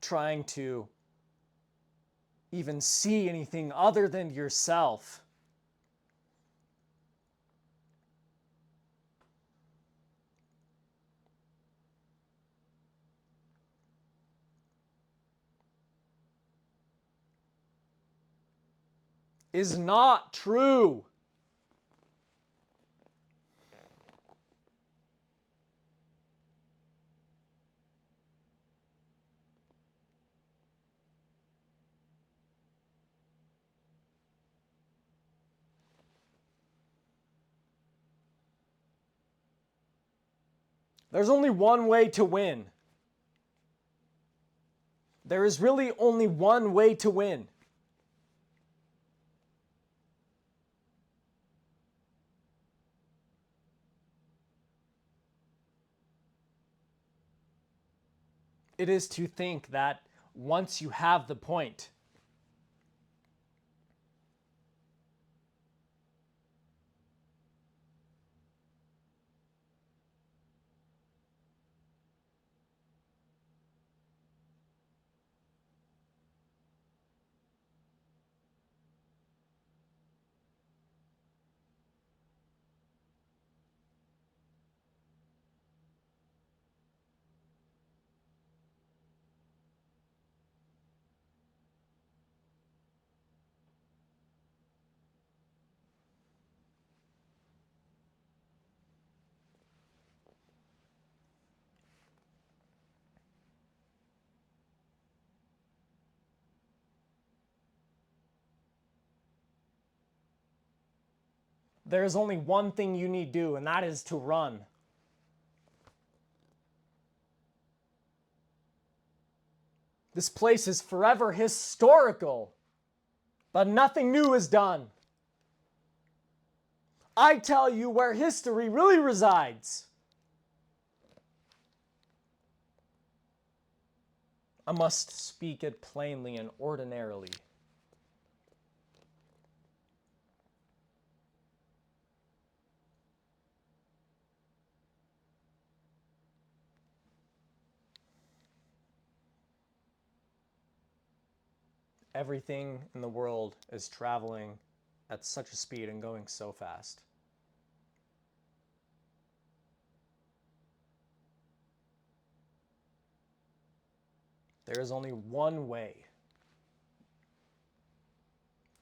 Speaker 1: trying to even see anything other than yourself is not true. There's only one way to win. There is really only one way to win. It is to think that once you have the point, there is only one thing you need to do, and that is to run. This place is forever historical, but nothing new is done. I tell you where history really resides. I must speak it plainly and ordinarily. Everything in the world is traveling at such a speed and going so fast. There is only one way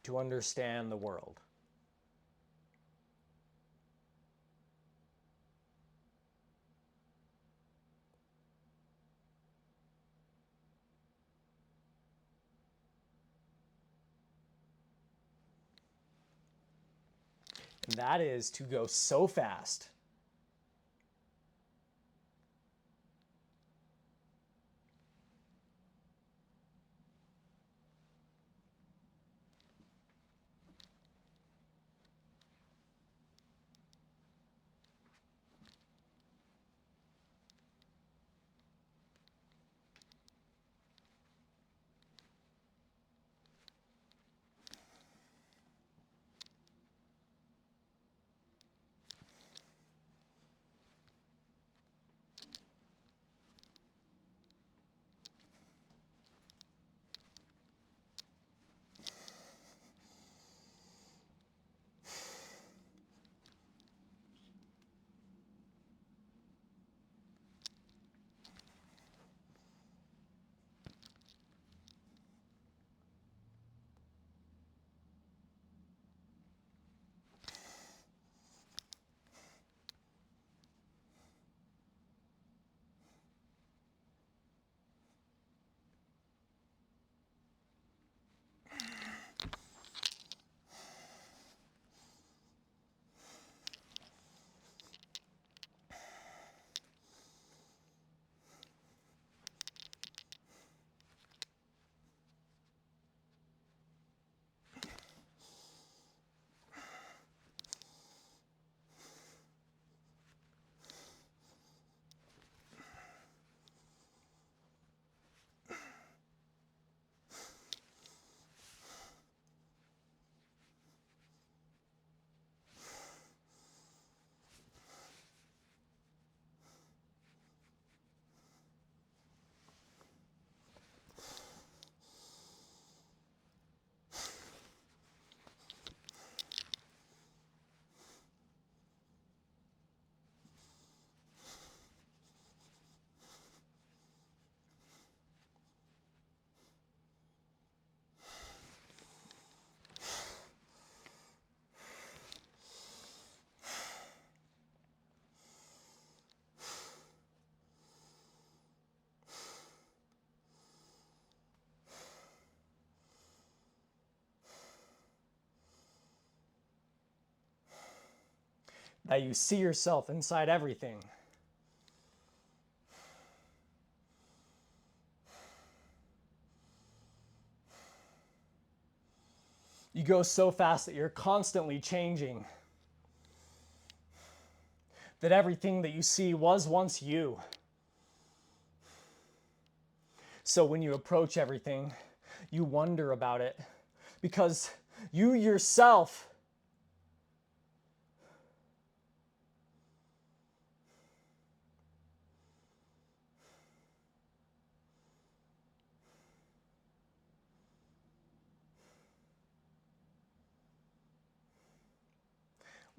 Speaker 1: to understand the world. And that is to go so fast that you see yourself inside everything. You go so fast that you're constantly changing. That everything that you see was once you. So when you approach everything, you wonder about it because you yourself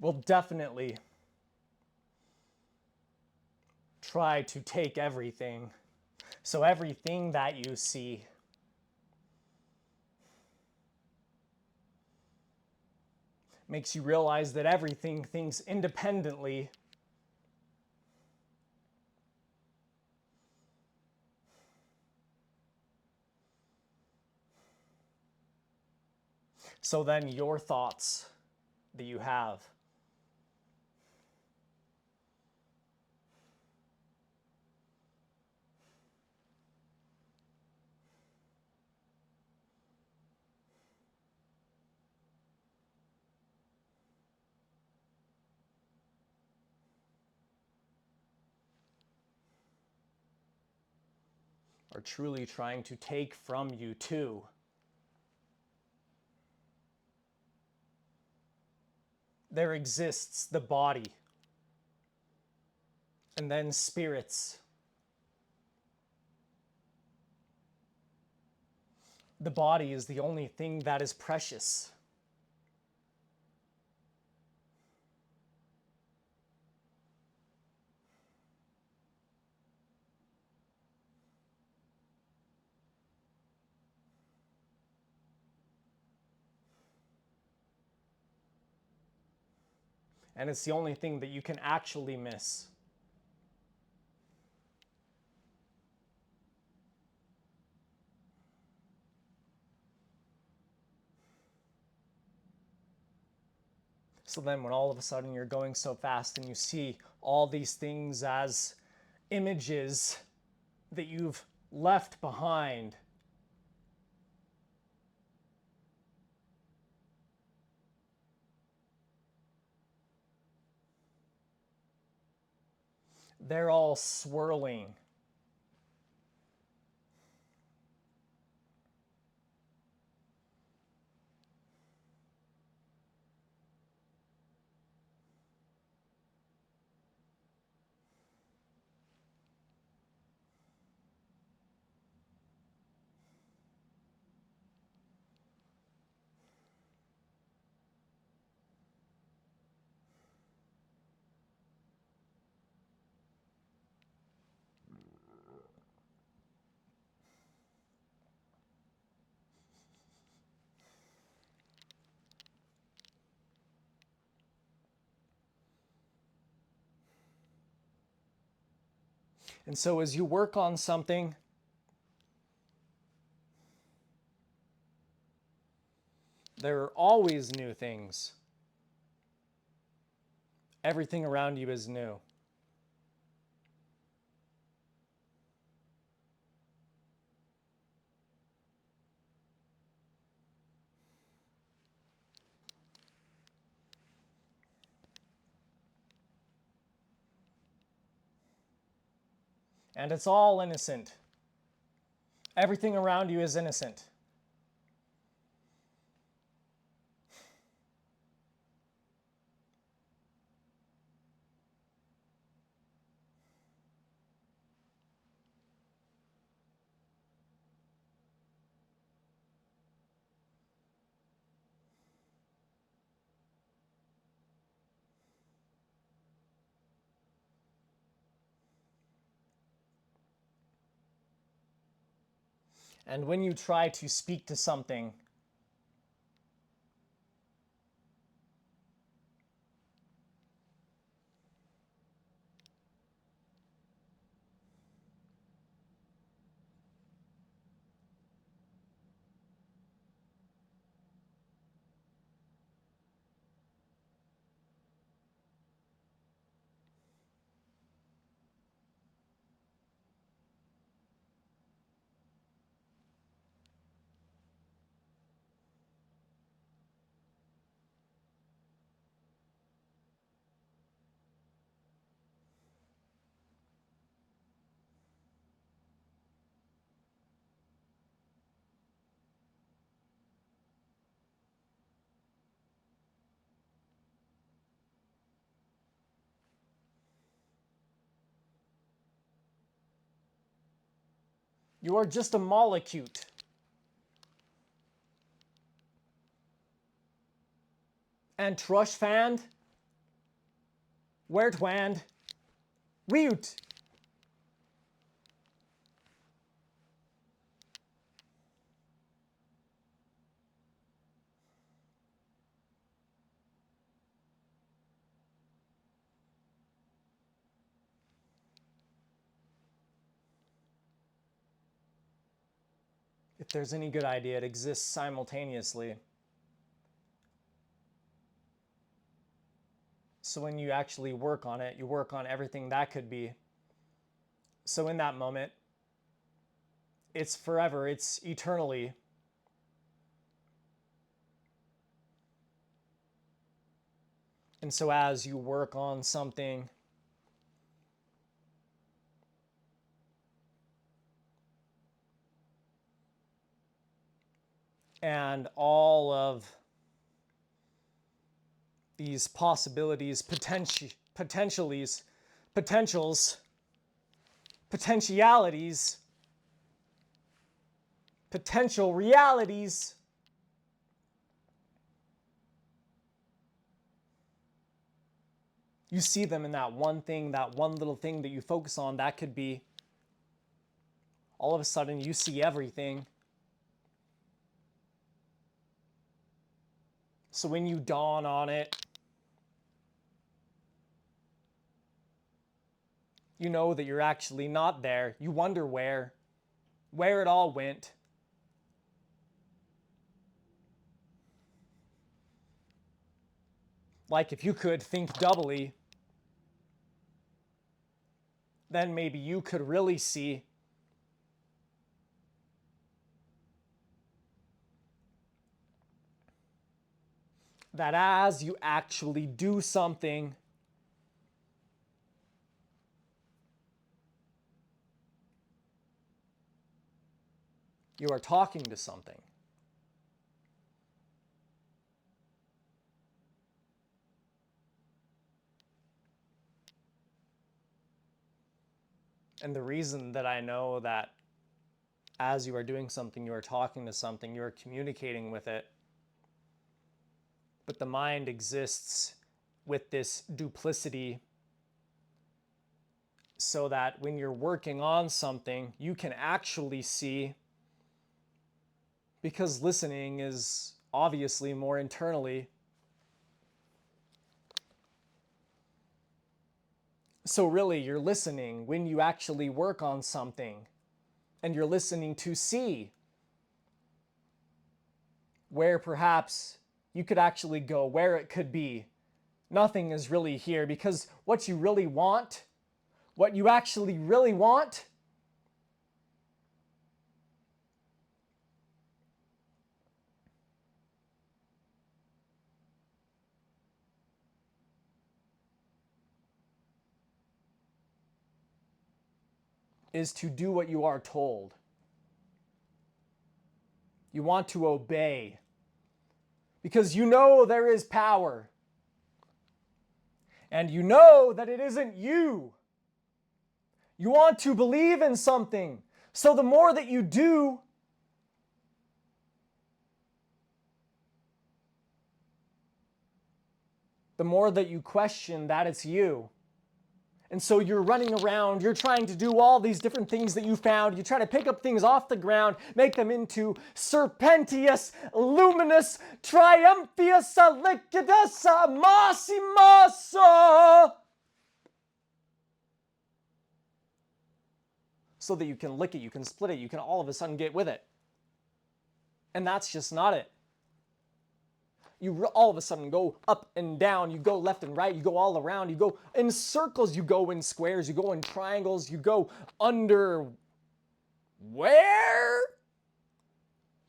Speaker 1: will definitely try to take everything. So everything that you see makes you realize that everything thinks independently. So then your thoughts that you have are truly trying to take from you too. There exists the body, and then spirits. The body is the only thing that is precious. And it's the only thing that you can actually miss. So then when all of a sudden you're going so fast and you see all these things as images that you've left behind, they're all swirling. And so as you work on something, there are always new things. Everything around you is new. And it's all innocent. Everything around you is innocent. And when you try to speak to something, You are just a molecule. And trush fand, where twand, weut. If there's any good idea, it exists simultaneously. So when you actually work on it, you work on everything that could be. So in that moment, it's forever, it's eternally. And so as you work on something, and all of these possibilities, potentials, potentialities, potential realities, you see them in that one thing, that one little thing that you focus on. That could be, all of a sudden you see everything. So when you dawn on it, you know that you're actually not there. You wonder where it all went. Like if you could think doubly, then maybe you could really see that as you actually do something, you are talking to something. And the reason that I know that as you are doing something, you are talking to something, you are communicating with it, but the mind exists with this duplicity so that when you're working on something, you can actually see, because listening is obviously more internally. So really, you're listening when you actually work on something, and you're listening to see where perhaps you could actually go, where it could be. Nothing is really here, because what you really want, what you actually really want, is to do what you are told. You want to obey, because you know there is power. And you know that it isn't you. You want to believe in something. So the more that you do, the more that you question that it's you. And so you're running around, you're trying to do all these different things that you found. You try to pick up things off the ground, make them into serpentious, luminous, triumphious, liquidus, massimus, so that you can lick it, you can split it, you can all of a sudden get with it. And that's just not it. You all of a sudden go up and down, you go left and right, you go all around, you go in circles, you go in squares, you go in triangles, you go under where?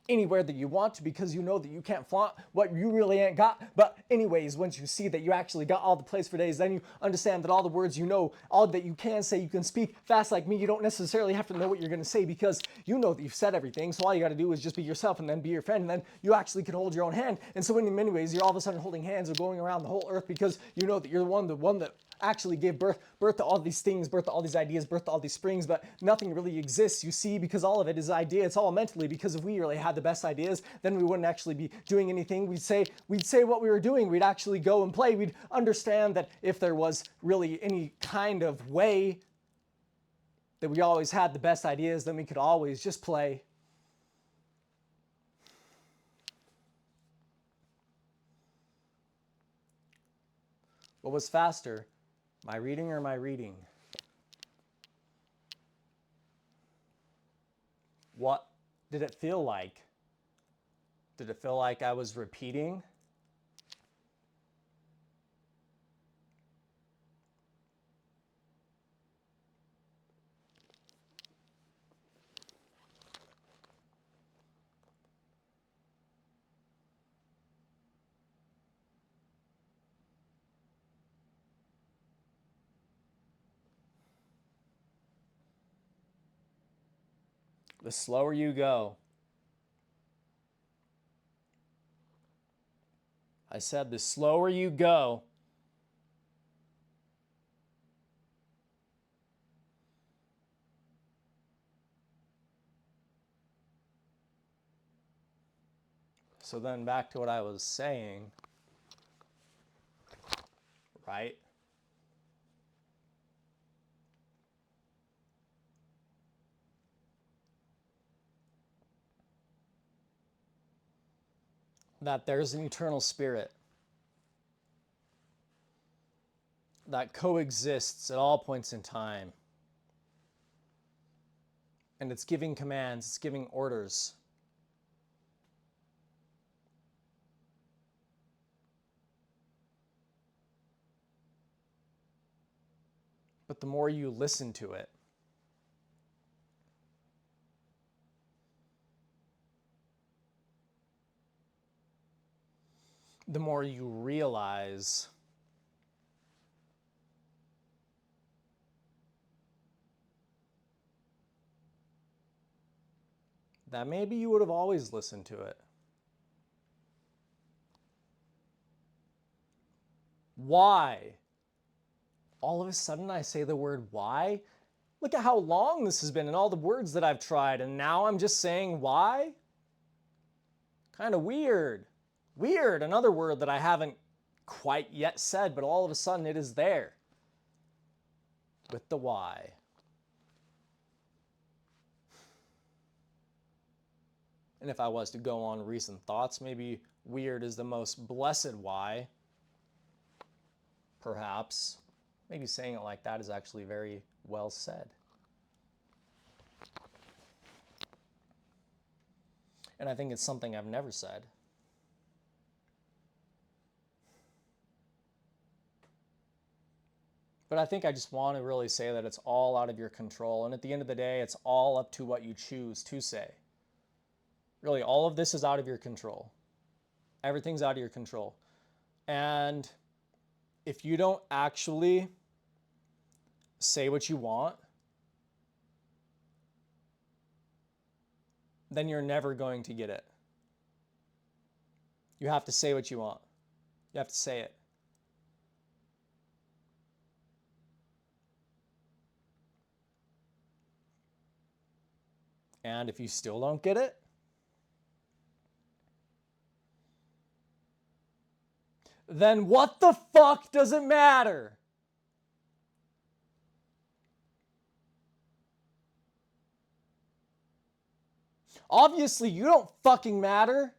Speaker 1: Anywhere that you want to, because you know that you can't flaunt what you really ain't got. But anyways, once you see that you actually got all the place for days, then you understand that all the words you know, all that you can say, you can speak fast like me. You don't necessarily have to know what you're going to say, because you know that you've said everything. So all you got to do is just be yourself, and then be your friend, and then you actually can hold your own hand. And so in many ways, you're all of a sudden holding hands or going around the whole earth, because you know that you're the one that actually gave birth to all these things, birth to all these ideas, birth to all these springs, but nothing really exists, you see, because all of it is idea. It's all mentally, because if we really had the best ideas, then we wouldn't actually be doing anything. We'd say what we were doing. We'd actually go and play. We'd understand that if there was really any kind of way that we always had the best ideas, then we could always just play. What was faster, my reading or my reading? What did it feel like? Did it feel like I was repeating? The slower you go. I said the slower you go, so then back to what I was saying, right? That there's an eternal spirit that coexists at all points in time. And it's giving commands, it's giving orders. But the more you listen to it, the more you realize that maybe you would have always listened to it. Why? All of a sudden I say the word why. Look at how long this has been and all the words that I've tried, and now I'm just saying why? Kind of weird. Weird, another word that I haven't quite yet said, but all of a sudden it is there with the why. And if I was to go on recent thoughts, maybe weird is the most blessed why. Perhaps. Maybe saying it like that is actually very well said. And I think it's something I've never said. But I think I just want to really say that it's all out of your control. And at the end of the day, it's all up to what you choose to say. Really, all of this is out of your control. Everything's out of your control. And if you don't actually say what you want, then you're never going to get it. You have to say what you want. You have to say it. And if you still don't get it, then what the fuck does it matter? Obviously, you don't fucking matter.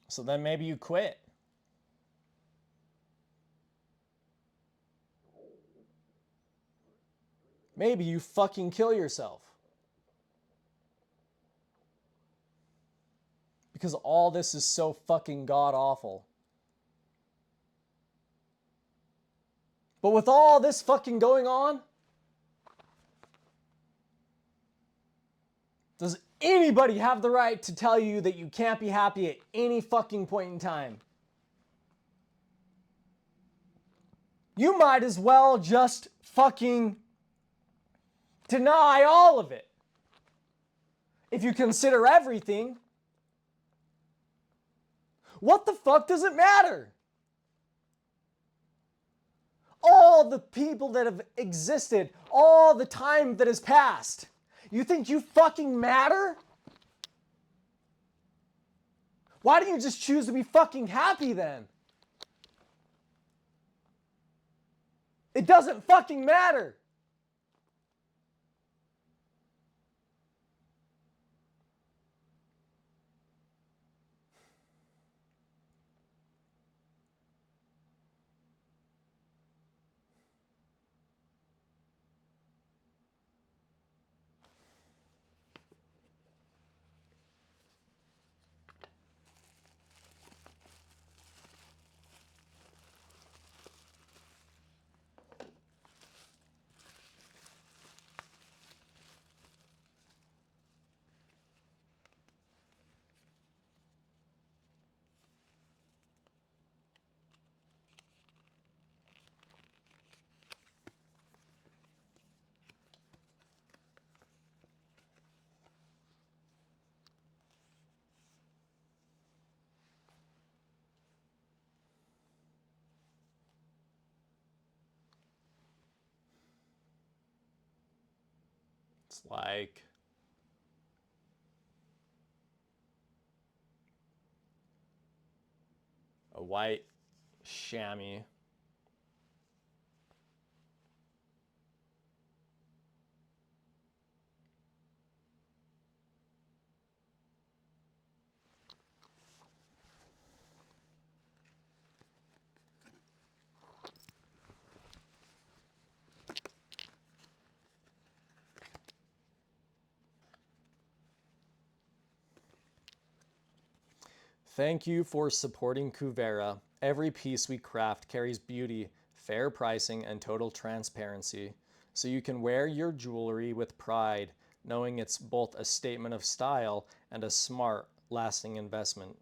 Speaker 1: So then maybe you quit. Maybe you fucking kill yourself. Because all this is so fucking god awful. But with all this fucking going on, Does anybody have the right to tell you that you can't be happy at any fucking point in time? You might as well just fucking deny all of it. If you consider everything, what the fuck does it matter? All the people that have existed, all the time that has passed, you think you fucking matter? Why don't you just choose to be fucking happy then? It doesn't fucking matter. It's like a white chamois. Thank you for supporting Kuvera. Every piece we craft carries beauty, fair pricing, and total transparency, so you can wear your jewelry with pride, knowing it's both a statement of style and a smart, lasting investment.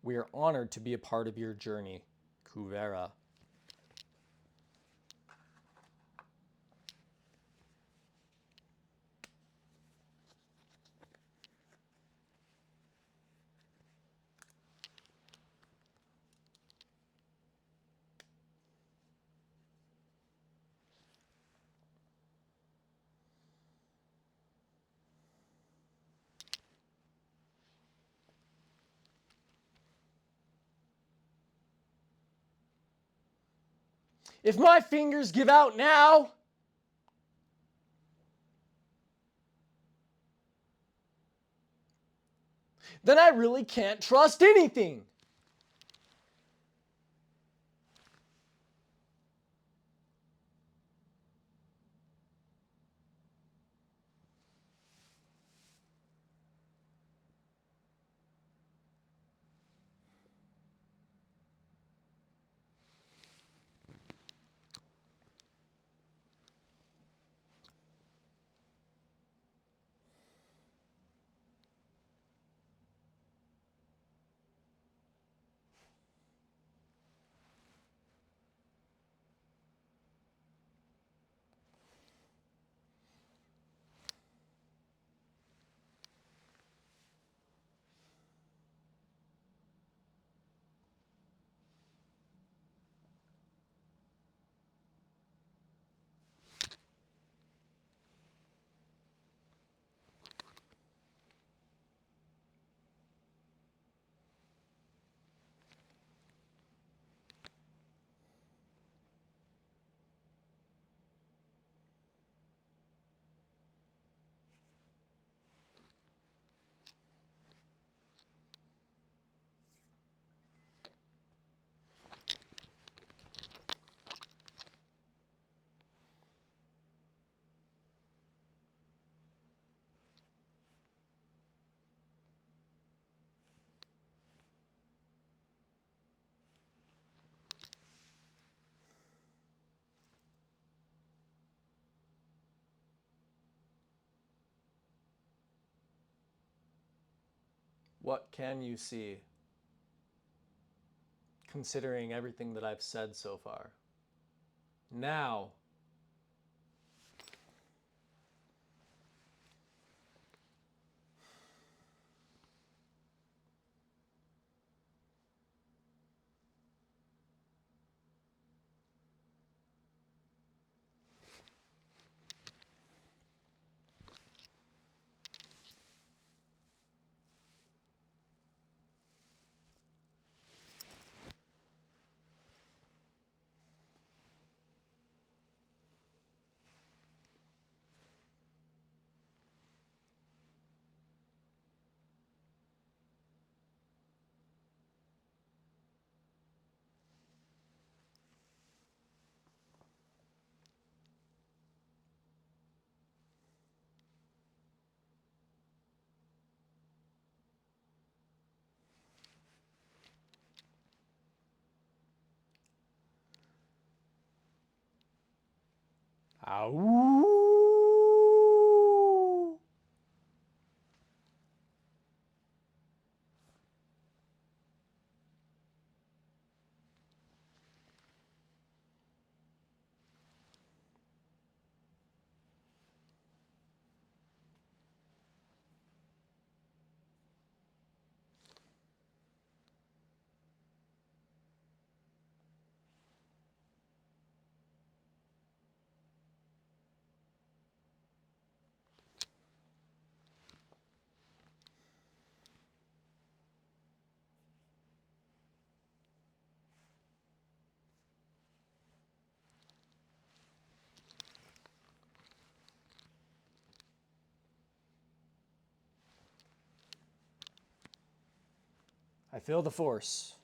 Speaker 1: We are honored to be a part of your journey. Kuvera. If my fingers give out now, then I really can't trust anything. What can you see, considering everything that I've said so far? Now, ow. I feel the force.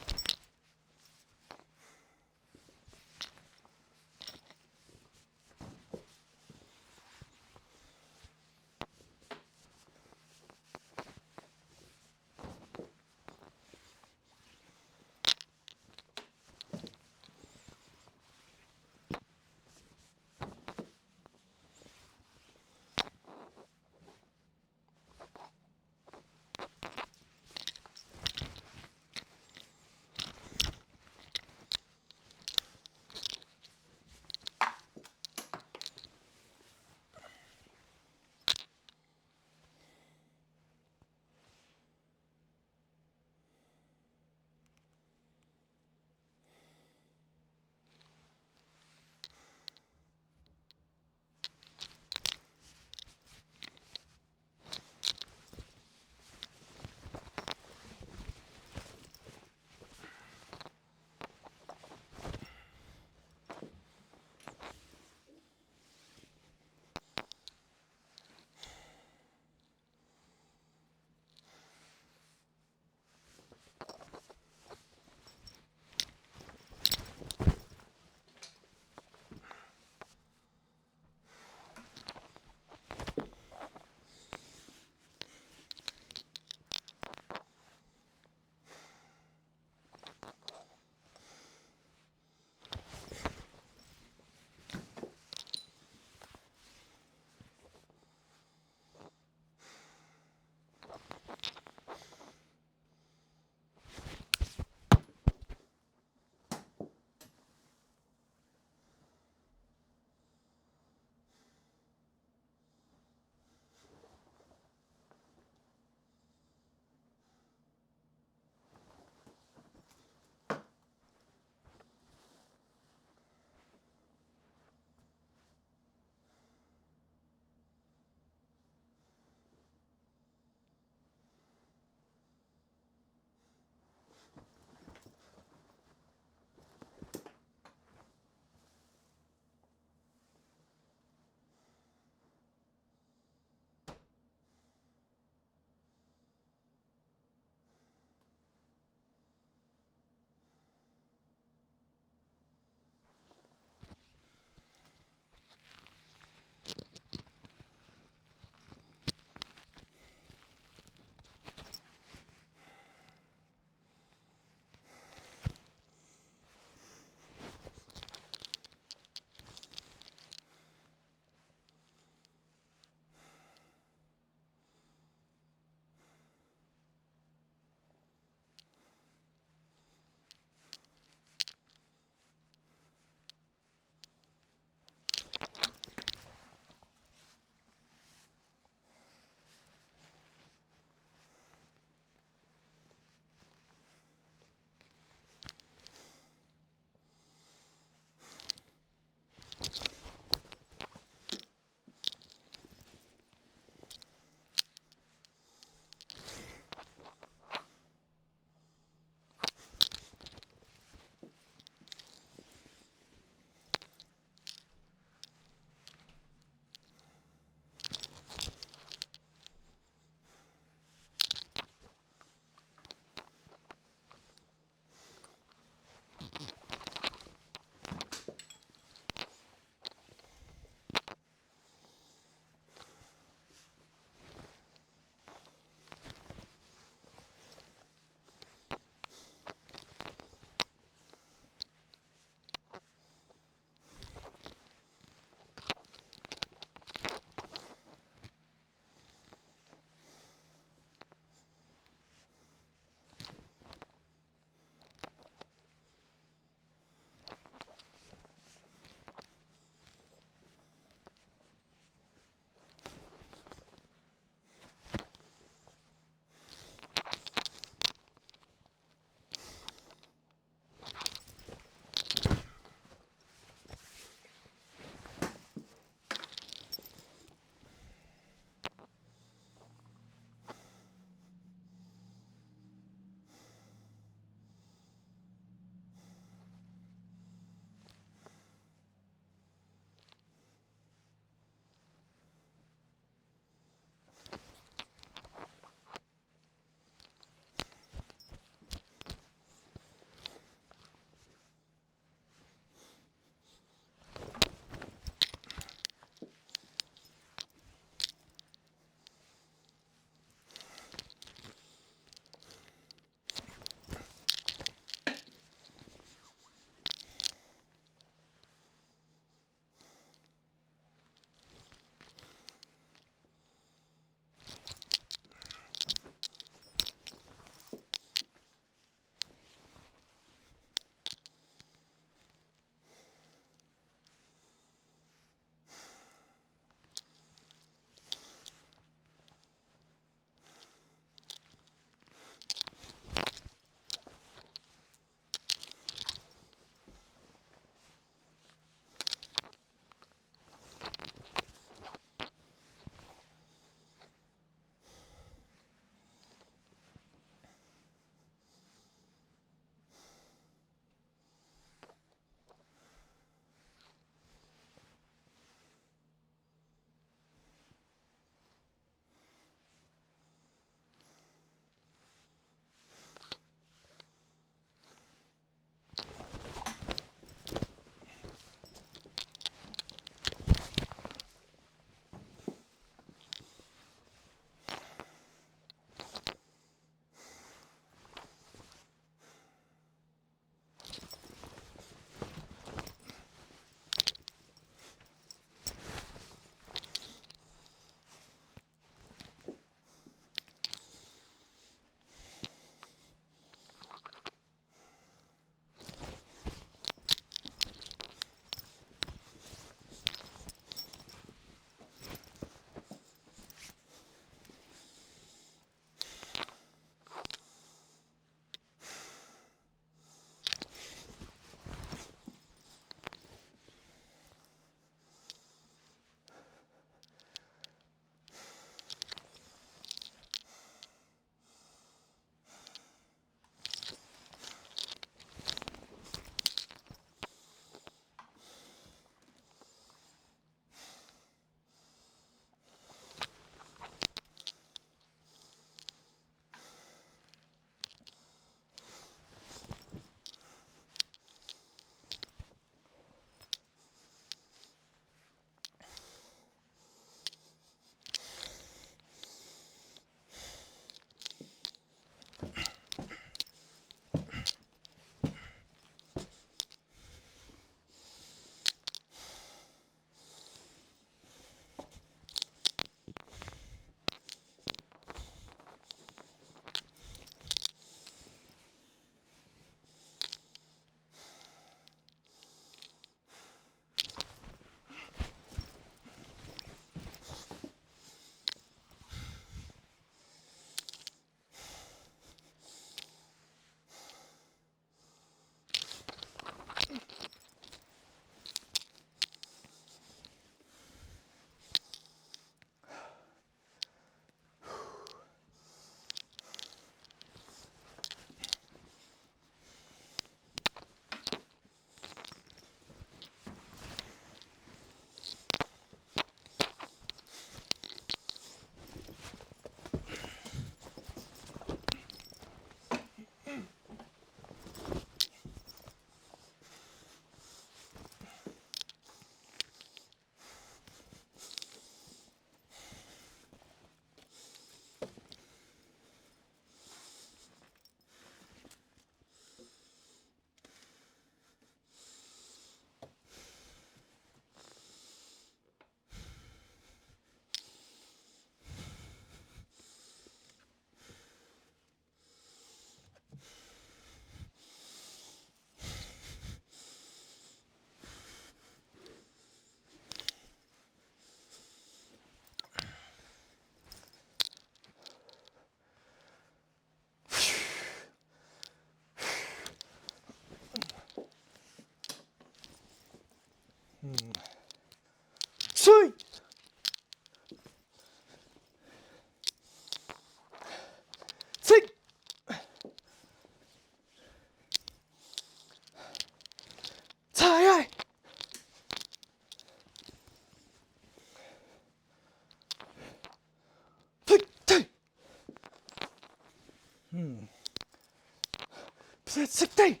Speaker 2: 16.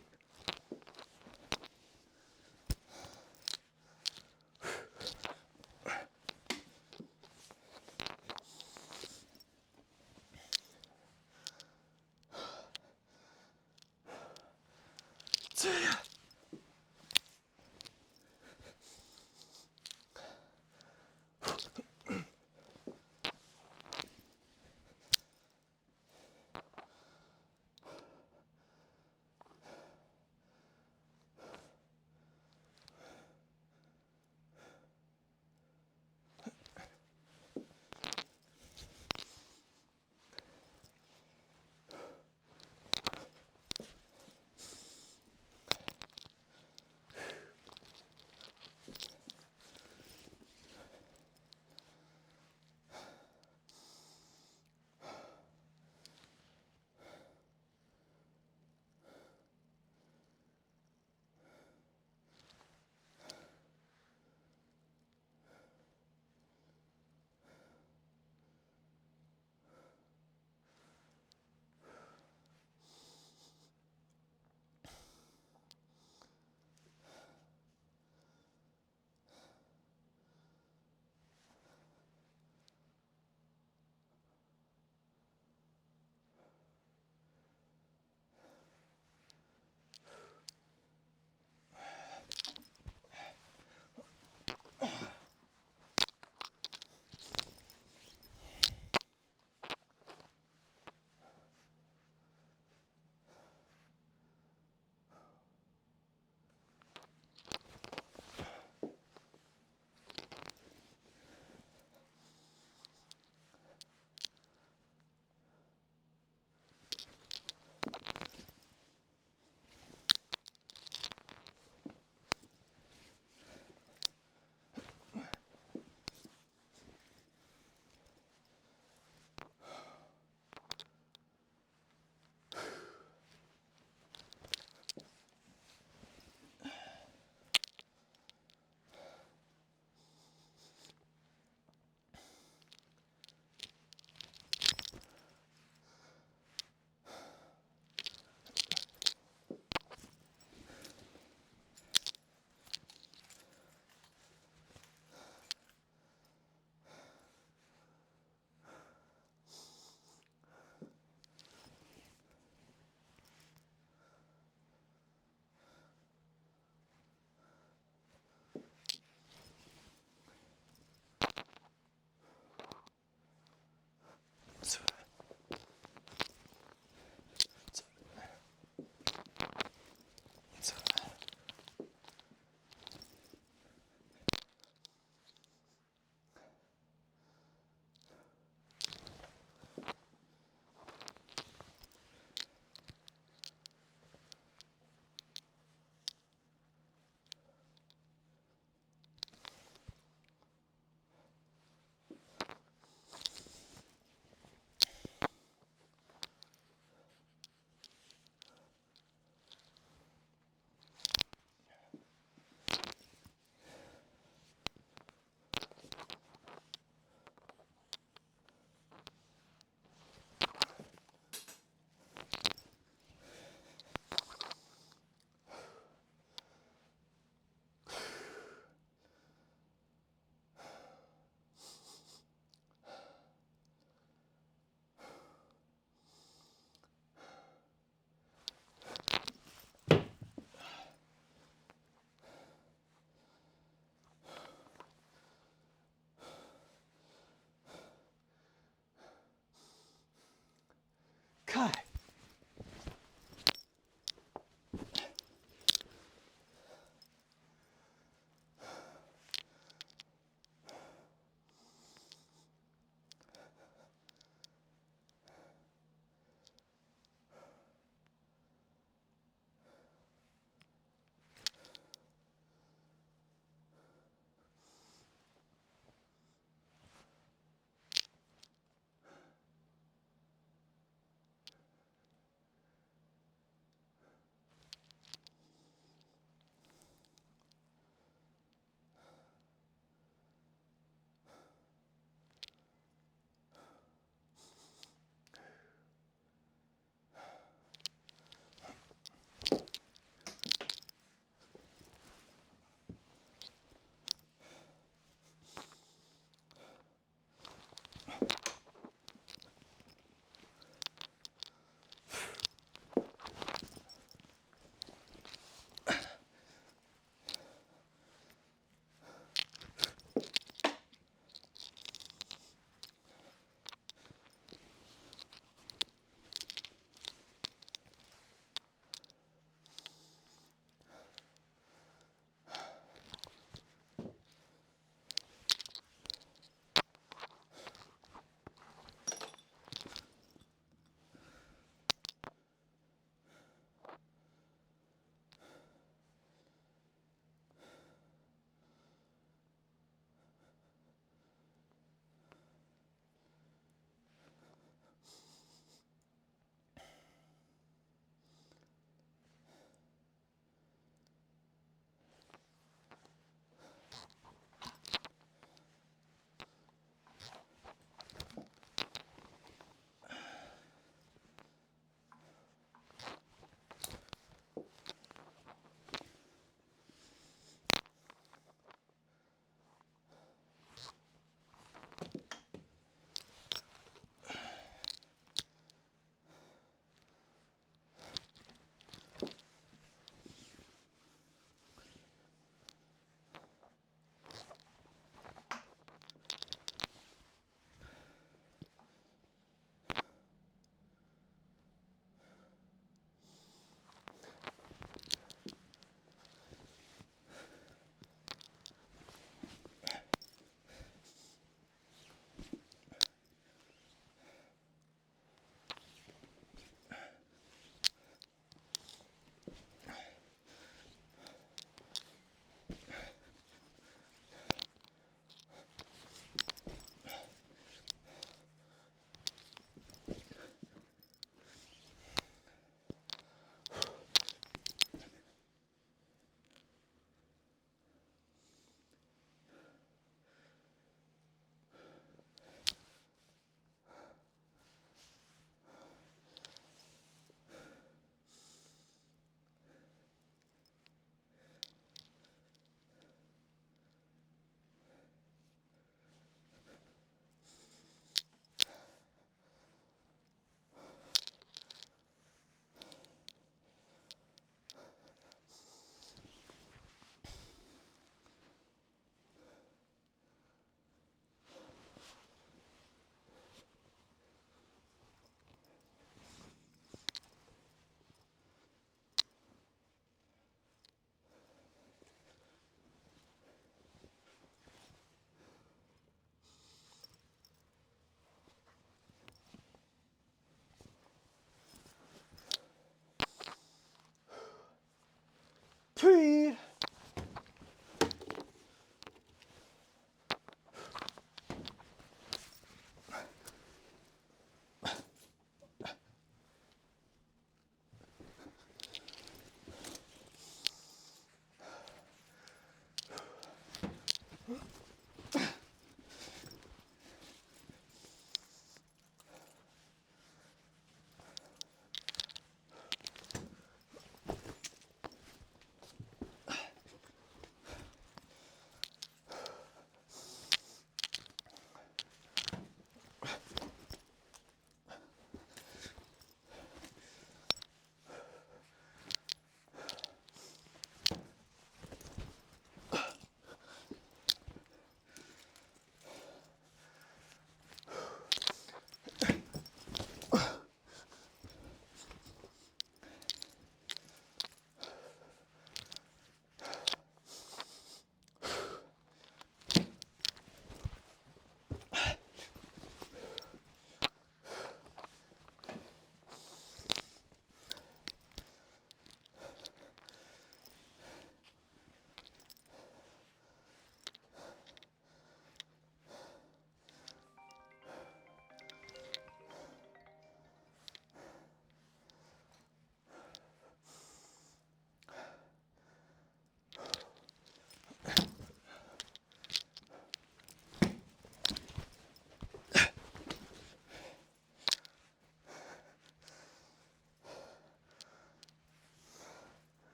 Speaker 2: Three.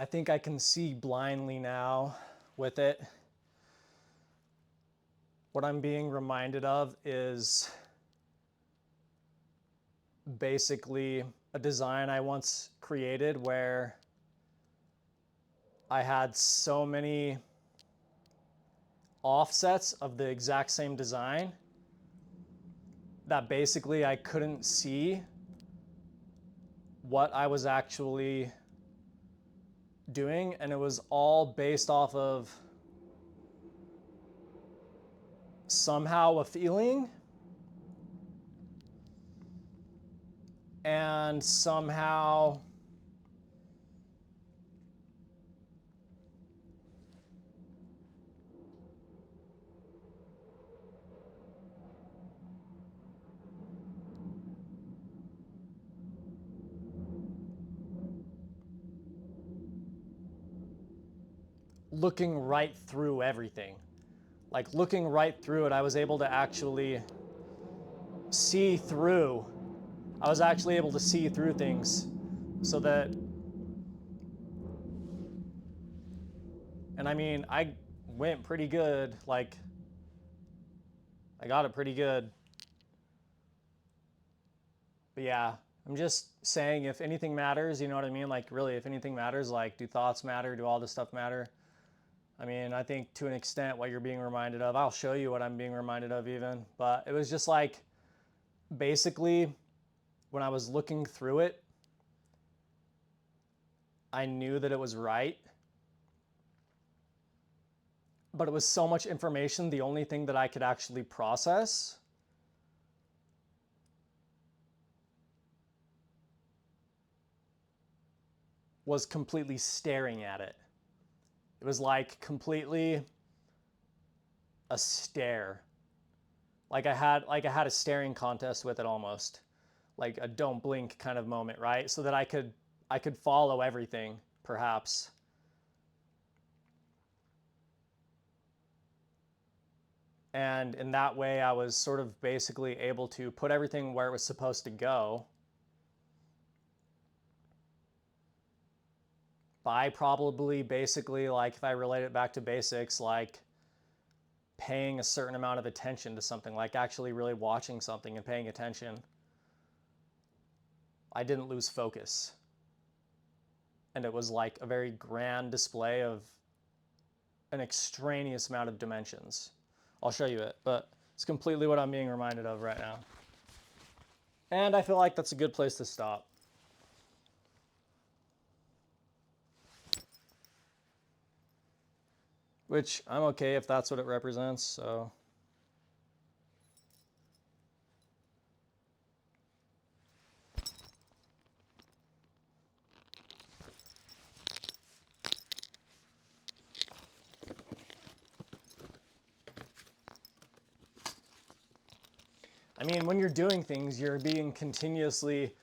Speaker 1: I think I can see blindly now with it. What I'm being reminded of is basically a design I once created where I had so many offsets of the exact same design that basically I couldn't see what I was actually doing, and it was all based off of somehow a feeling and somehow looking right through everything. Like looking right through it, I was able to actually see through. I was actually able to see through things so that, and I mean, I went pretty good. Like, I got it pretty good. But yeah, I'm just saying if anything matters, you know what I mean? Like, really, if anything matters, like, do thoughts matter? Do all this stuff matter? I mean, I think to an extent what you're being reminded of, I'll show you what I'm being reminded of even. But it was just like, basically, when I was looking through it, I knew that it was right. But it was so much information, the only thing that I could actually process was completely staring at it. It was like completely a stare. Like I had a staring contest with it almost. Like a don't blink kind of moment, right? So that I could follow everything, perhaps. And in that way I was sort of basically able to put everything where it was supposed to go by probably basically, like if I relate it back to basics, like paying a certain amount of attention to something, like actually really watching something and paying attention. I didn't lose focus. And it was like a very grand display of an extraneous amount of dimensions. I'll show you it, but it's completely what I'm being reminded of right now. And I feel like that's a good place to stop. Which I'm okay if that's what it represents, so. I mean, when you're doing things, you're being continuously,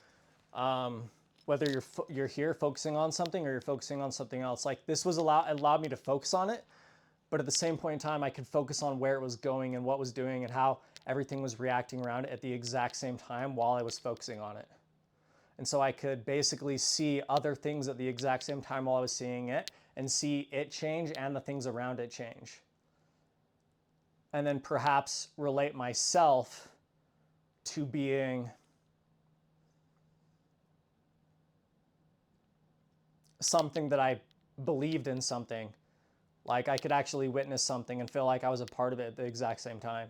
Speaker 1: whether you're here focusing on something or you're focusing on something else. Like this was allowed me to focus on it, but at the same point in time, I could focus on where it was going and what it was doing and how everything was reacting around it at the exact same time while I was focusing on it. And so I could basically see other things at the exact same time while I was seeing it and see it change and the things around it change. And then perhaps relate myself to being something that I believed in something. Like I could actually witness something and feel like I was a part of it at the exact same time.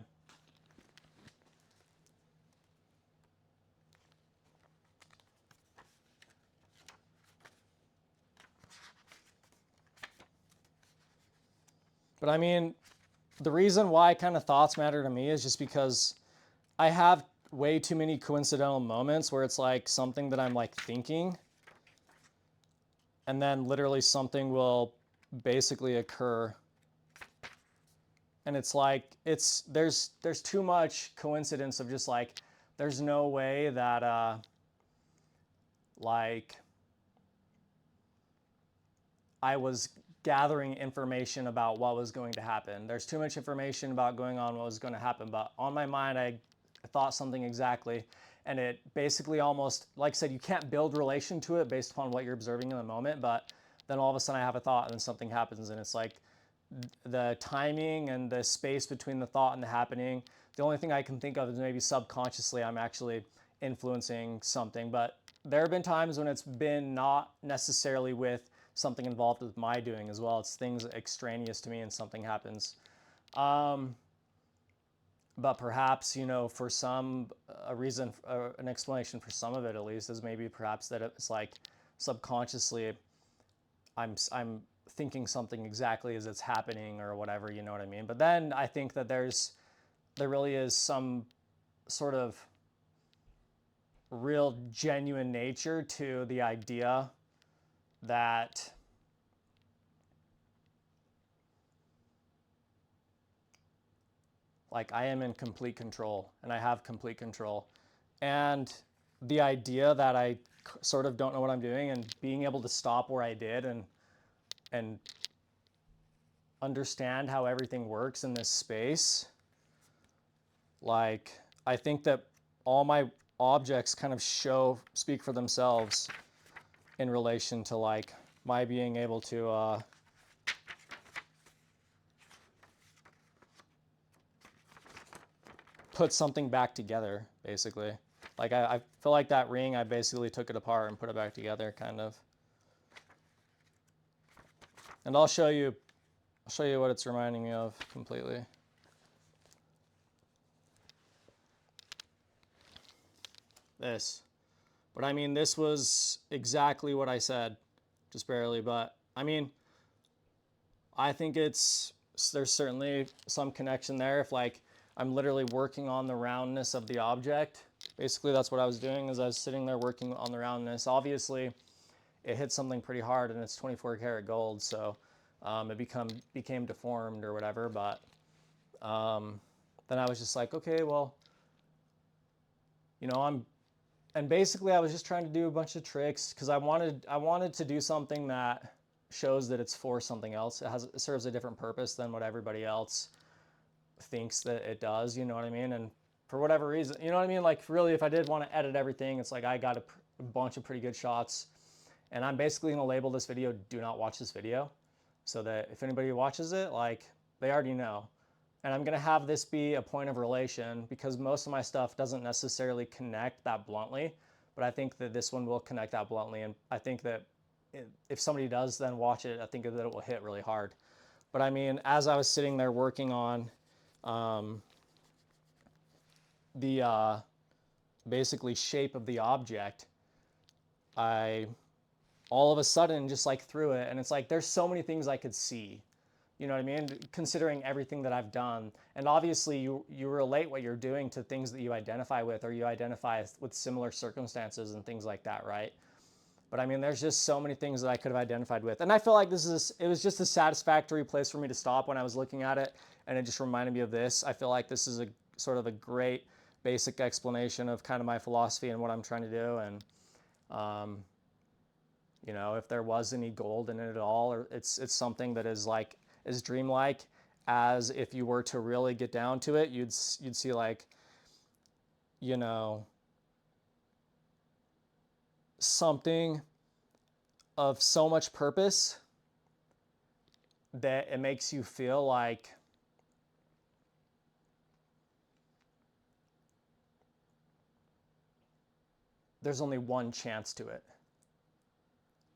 Speaker 1: But I mean, the reason why kind of thoughts matter to me is just because I have way too many coincidental moments where it's like something that I'm like thinking and then literally something will basically occur. And it's like, there's too much coincidence of just like, there's no way that like I was gathering information about what was going to happen. There's too much information about going on what was going to happen, but on my mind I thought something exactly, and it basically almost, like I said, you can't build relation to it based upon what you're observing in the moment, but then all of a sudden I have a thought and then something happens, and it's like the timing and the space between the thought and the happening. The only thing I can think of is maybe subconsciously I'm actually influencing something, but there have been times when it's been not necessarily with something involved with my doing as well. It's things extraneous to me and something happens. But perhaps, for some, a reason, an explanation for some of it at least is maybe perhaps that it's like subconsciously I'm thinking something exactly as it's happening or whatever, you know what I mean? But then I think that there really is some sort of real genuine nature to the idea that like I am in complete control and I have complete control. And the idea that I sort of don't know what I'm doing, and being able to stop where I did and understand how everything works in this space, like I think that all my objects kind of speak for themselves in relation to like my being able to put something back together, basically. Like I feel like that ring, I basically took it apart and put it back together, kind of. And I'll show you what it's reminding me of completely. This. But I mean, this was exactly what I said, just barely. But I mean, I think there's certainly some connection there. If like I'm literally working on the roundness of the object, basically that's what I was doing, is I was sitting there working on the roundness. Obviously, it hit something pretty hard, and it's 24 karat gold, so it became deformed or whatever. But then I was just like, okay, well, and basically I was just trying to do a bunch of tricks because I wanted to do something that shows that it's for something else. It serves a different purpose than what everybody else thinks that it does, you know what I mean? And for whatever reason, you know what I mean? Like really, if I did want to edit everything, it's like I got a bunch of pretty good shots, and I'm basically going to label this video "Do not watch this video," so that if anybody watches it, like they already know. And I'm going to have this be a point of relation because most of my stuff doesn't necessarily connect that bluntly, but I think that this one will connect that bluntly. And I think that if somebody does then watch it, I think that it will hit really hard. But I mean, as I was sitting there working on the basically shape of the object, I all of a sudden just like threw it, and it's like there's so many things I could see. You know what I mean? Considering everything that I've done. And obviously you relate what you're doing to things that you identify with, or you identify with similar circumstances and things like that, right? But I mean, there's just so many things that I could have identified with. And I feel like it was just a satisfactory place for me to stop when I was looking at it. And it just reminded me of this. I feel like this is a sort of a great basic explanation of kind of my philosophy and what I'm trying to do. And, if there was any gold in it at all, or it's something that is like as dreamlike as if you were to really get down to it, you'd see like, something of so much purpose that it makes you feel like there's only one chance to it.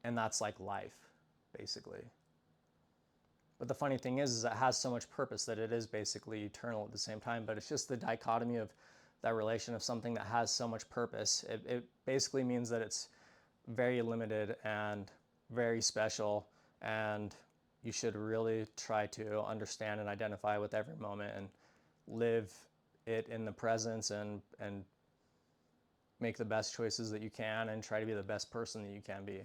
Speaker 1: And that's like life, basically. But the funny thing is it has so much purpose that it is basically eternal at the same time. But it's just the dichotomy of that relation of something that has so much purpose. It basically means that it's very limited and very special, and you should really try to understand and identify with every moment and live it in the presence and make the best choices that you can and try to be the best person that you can be.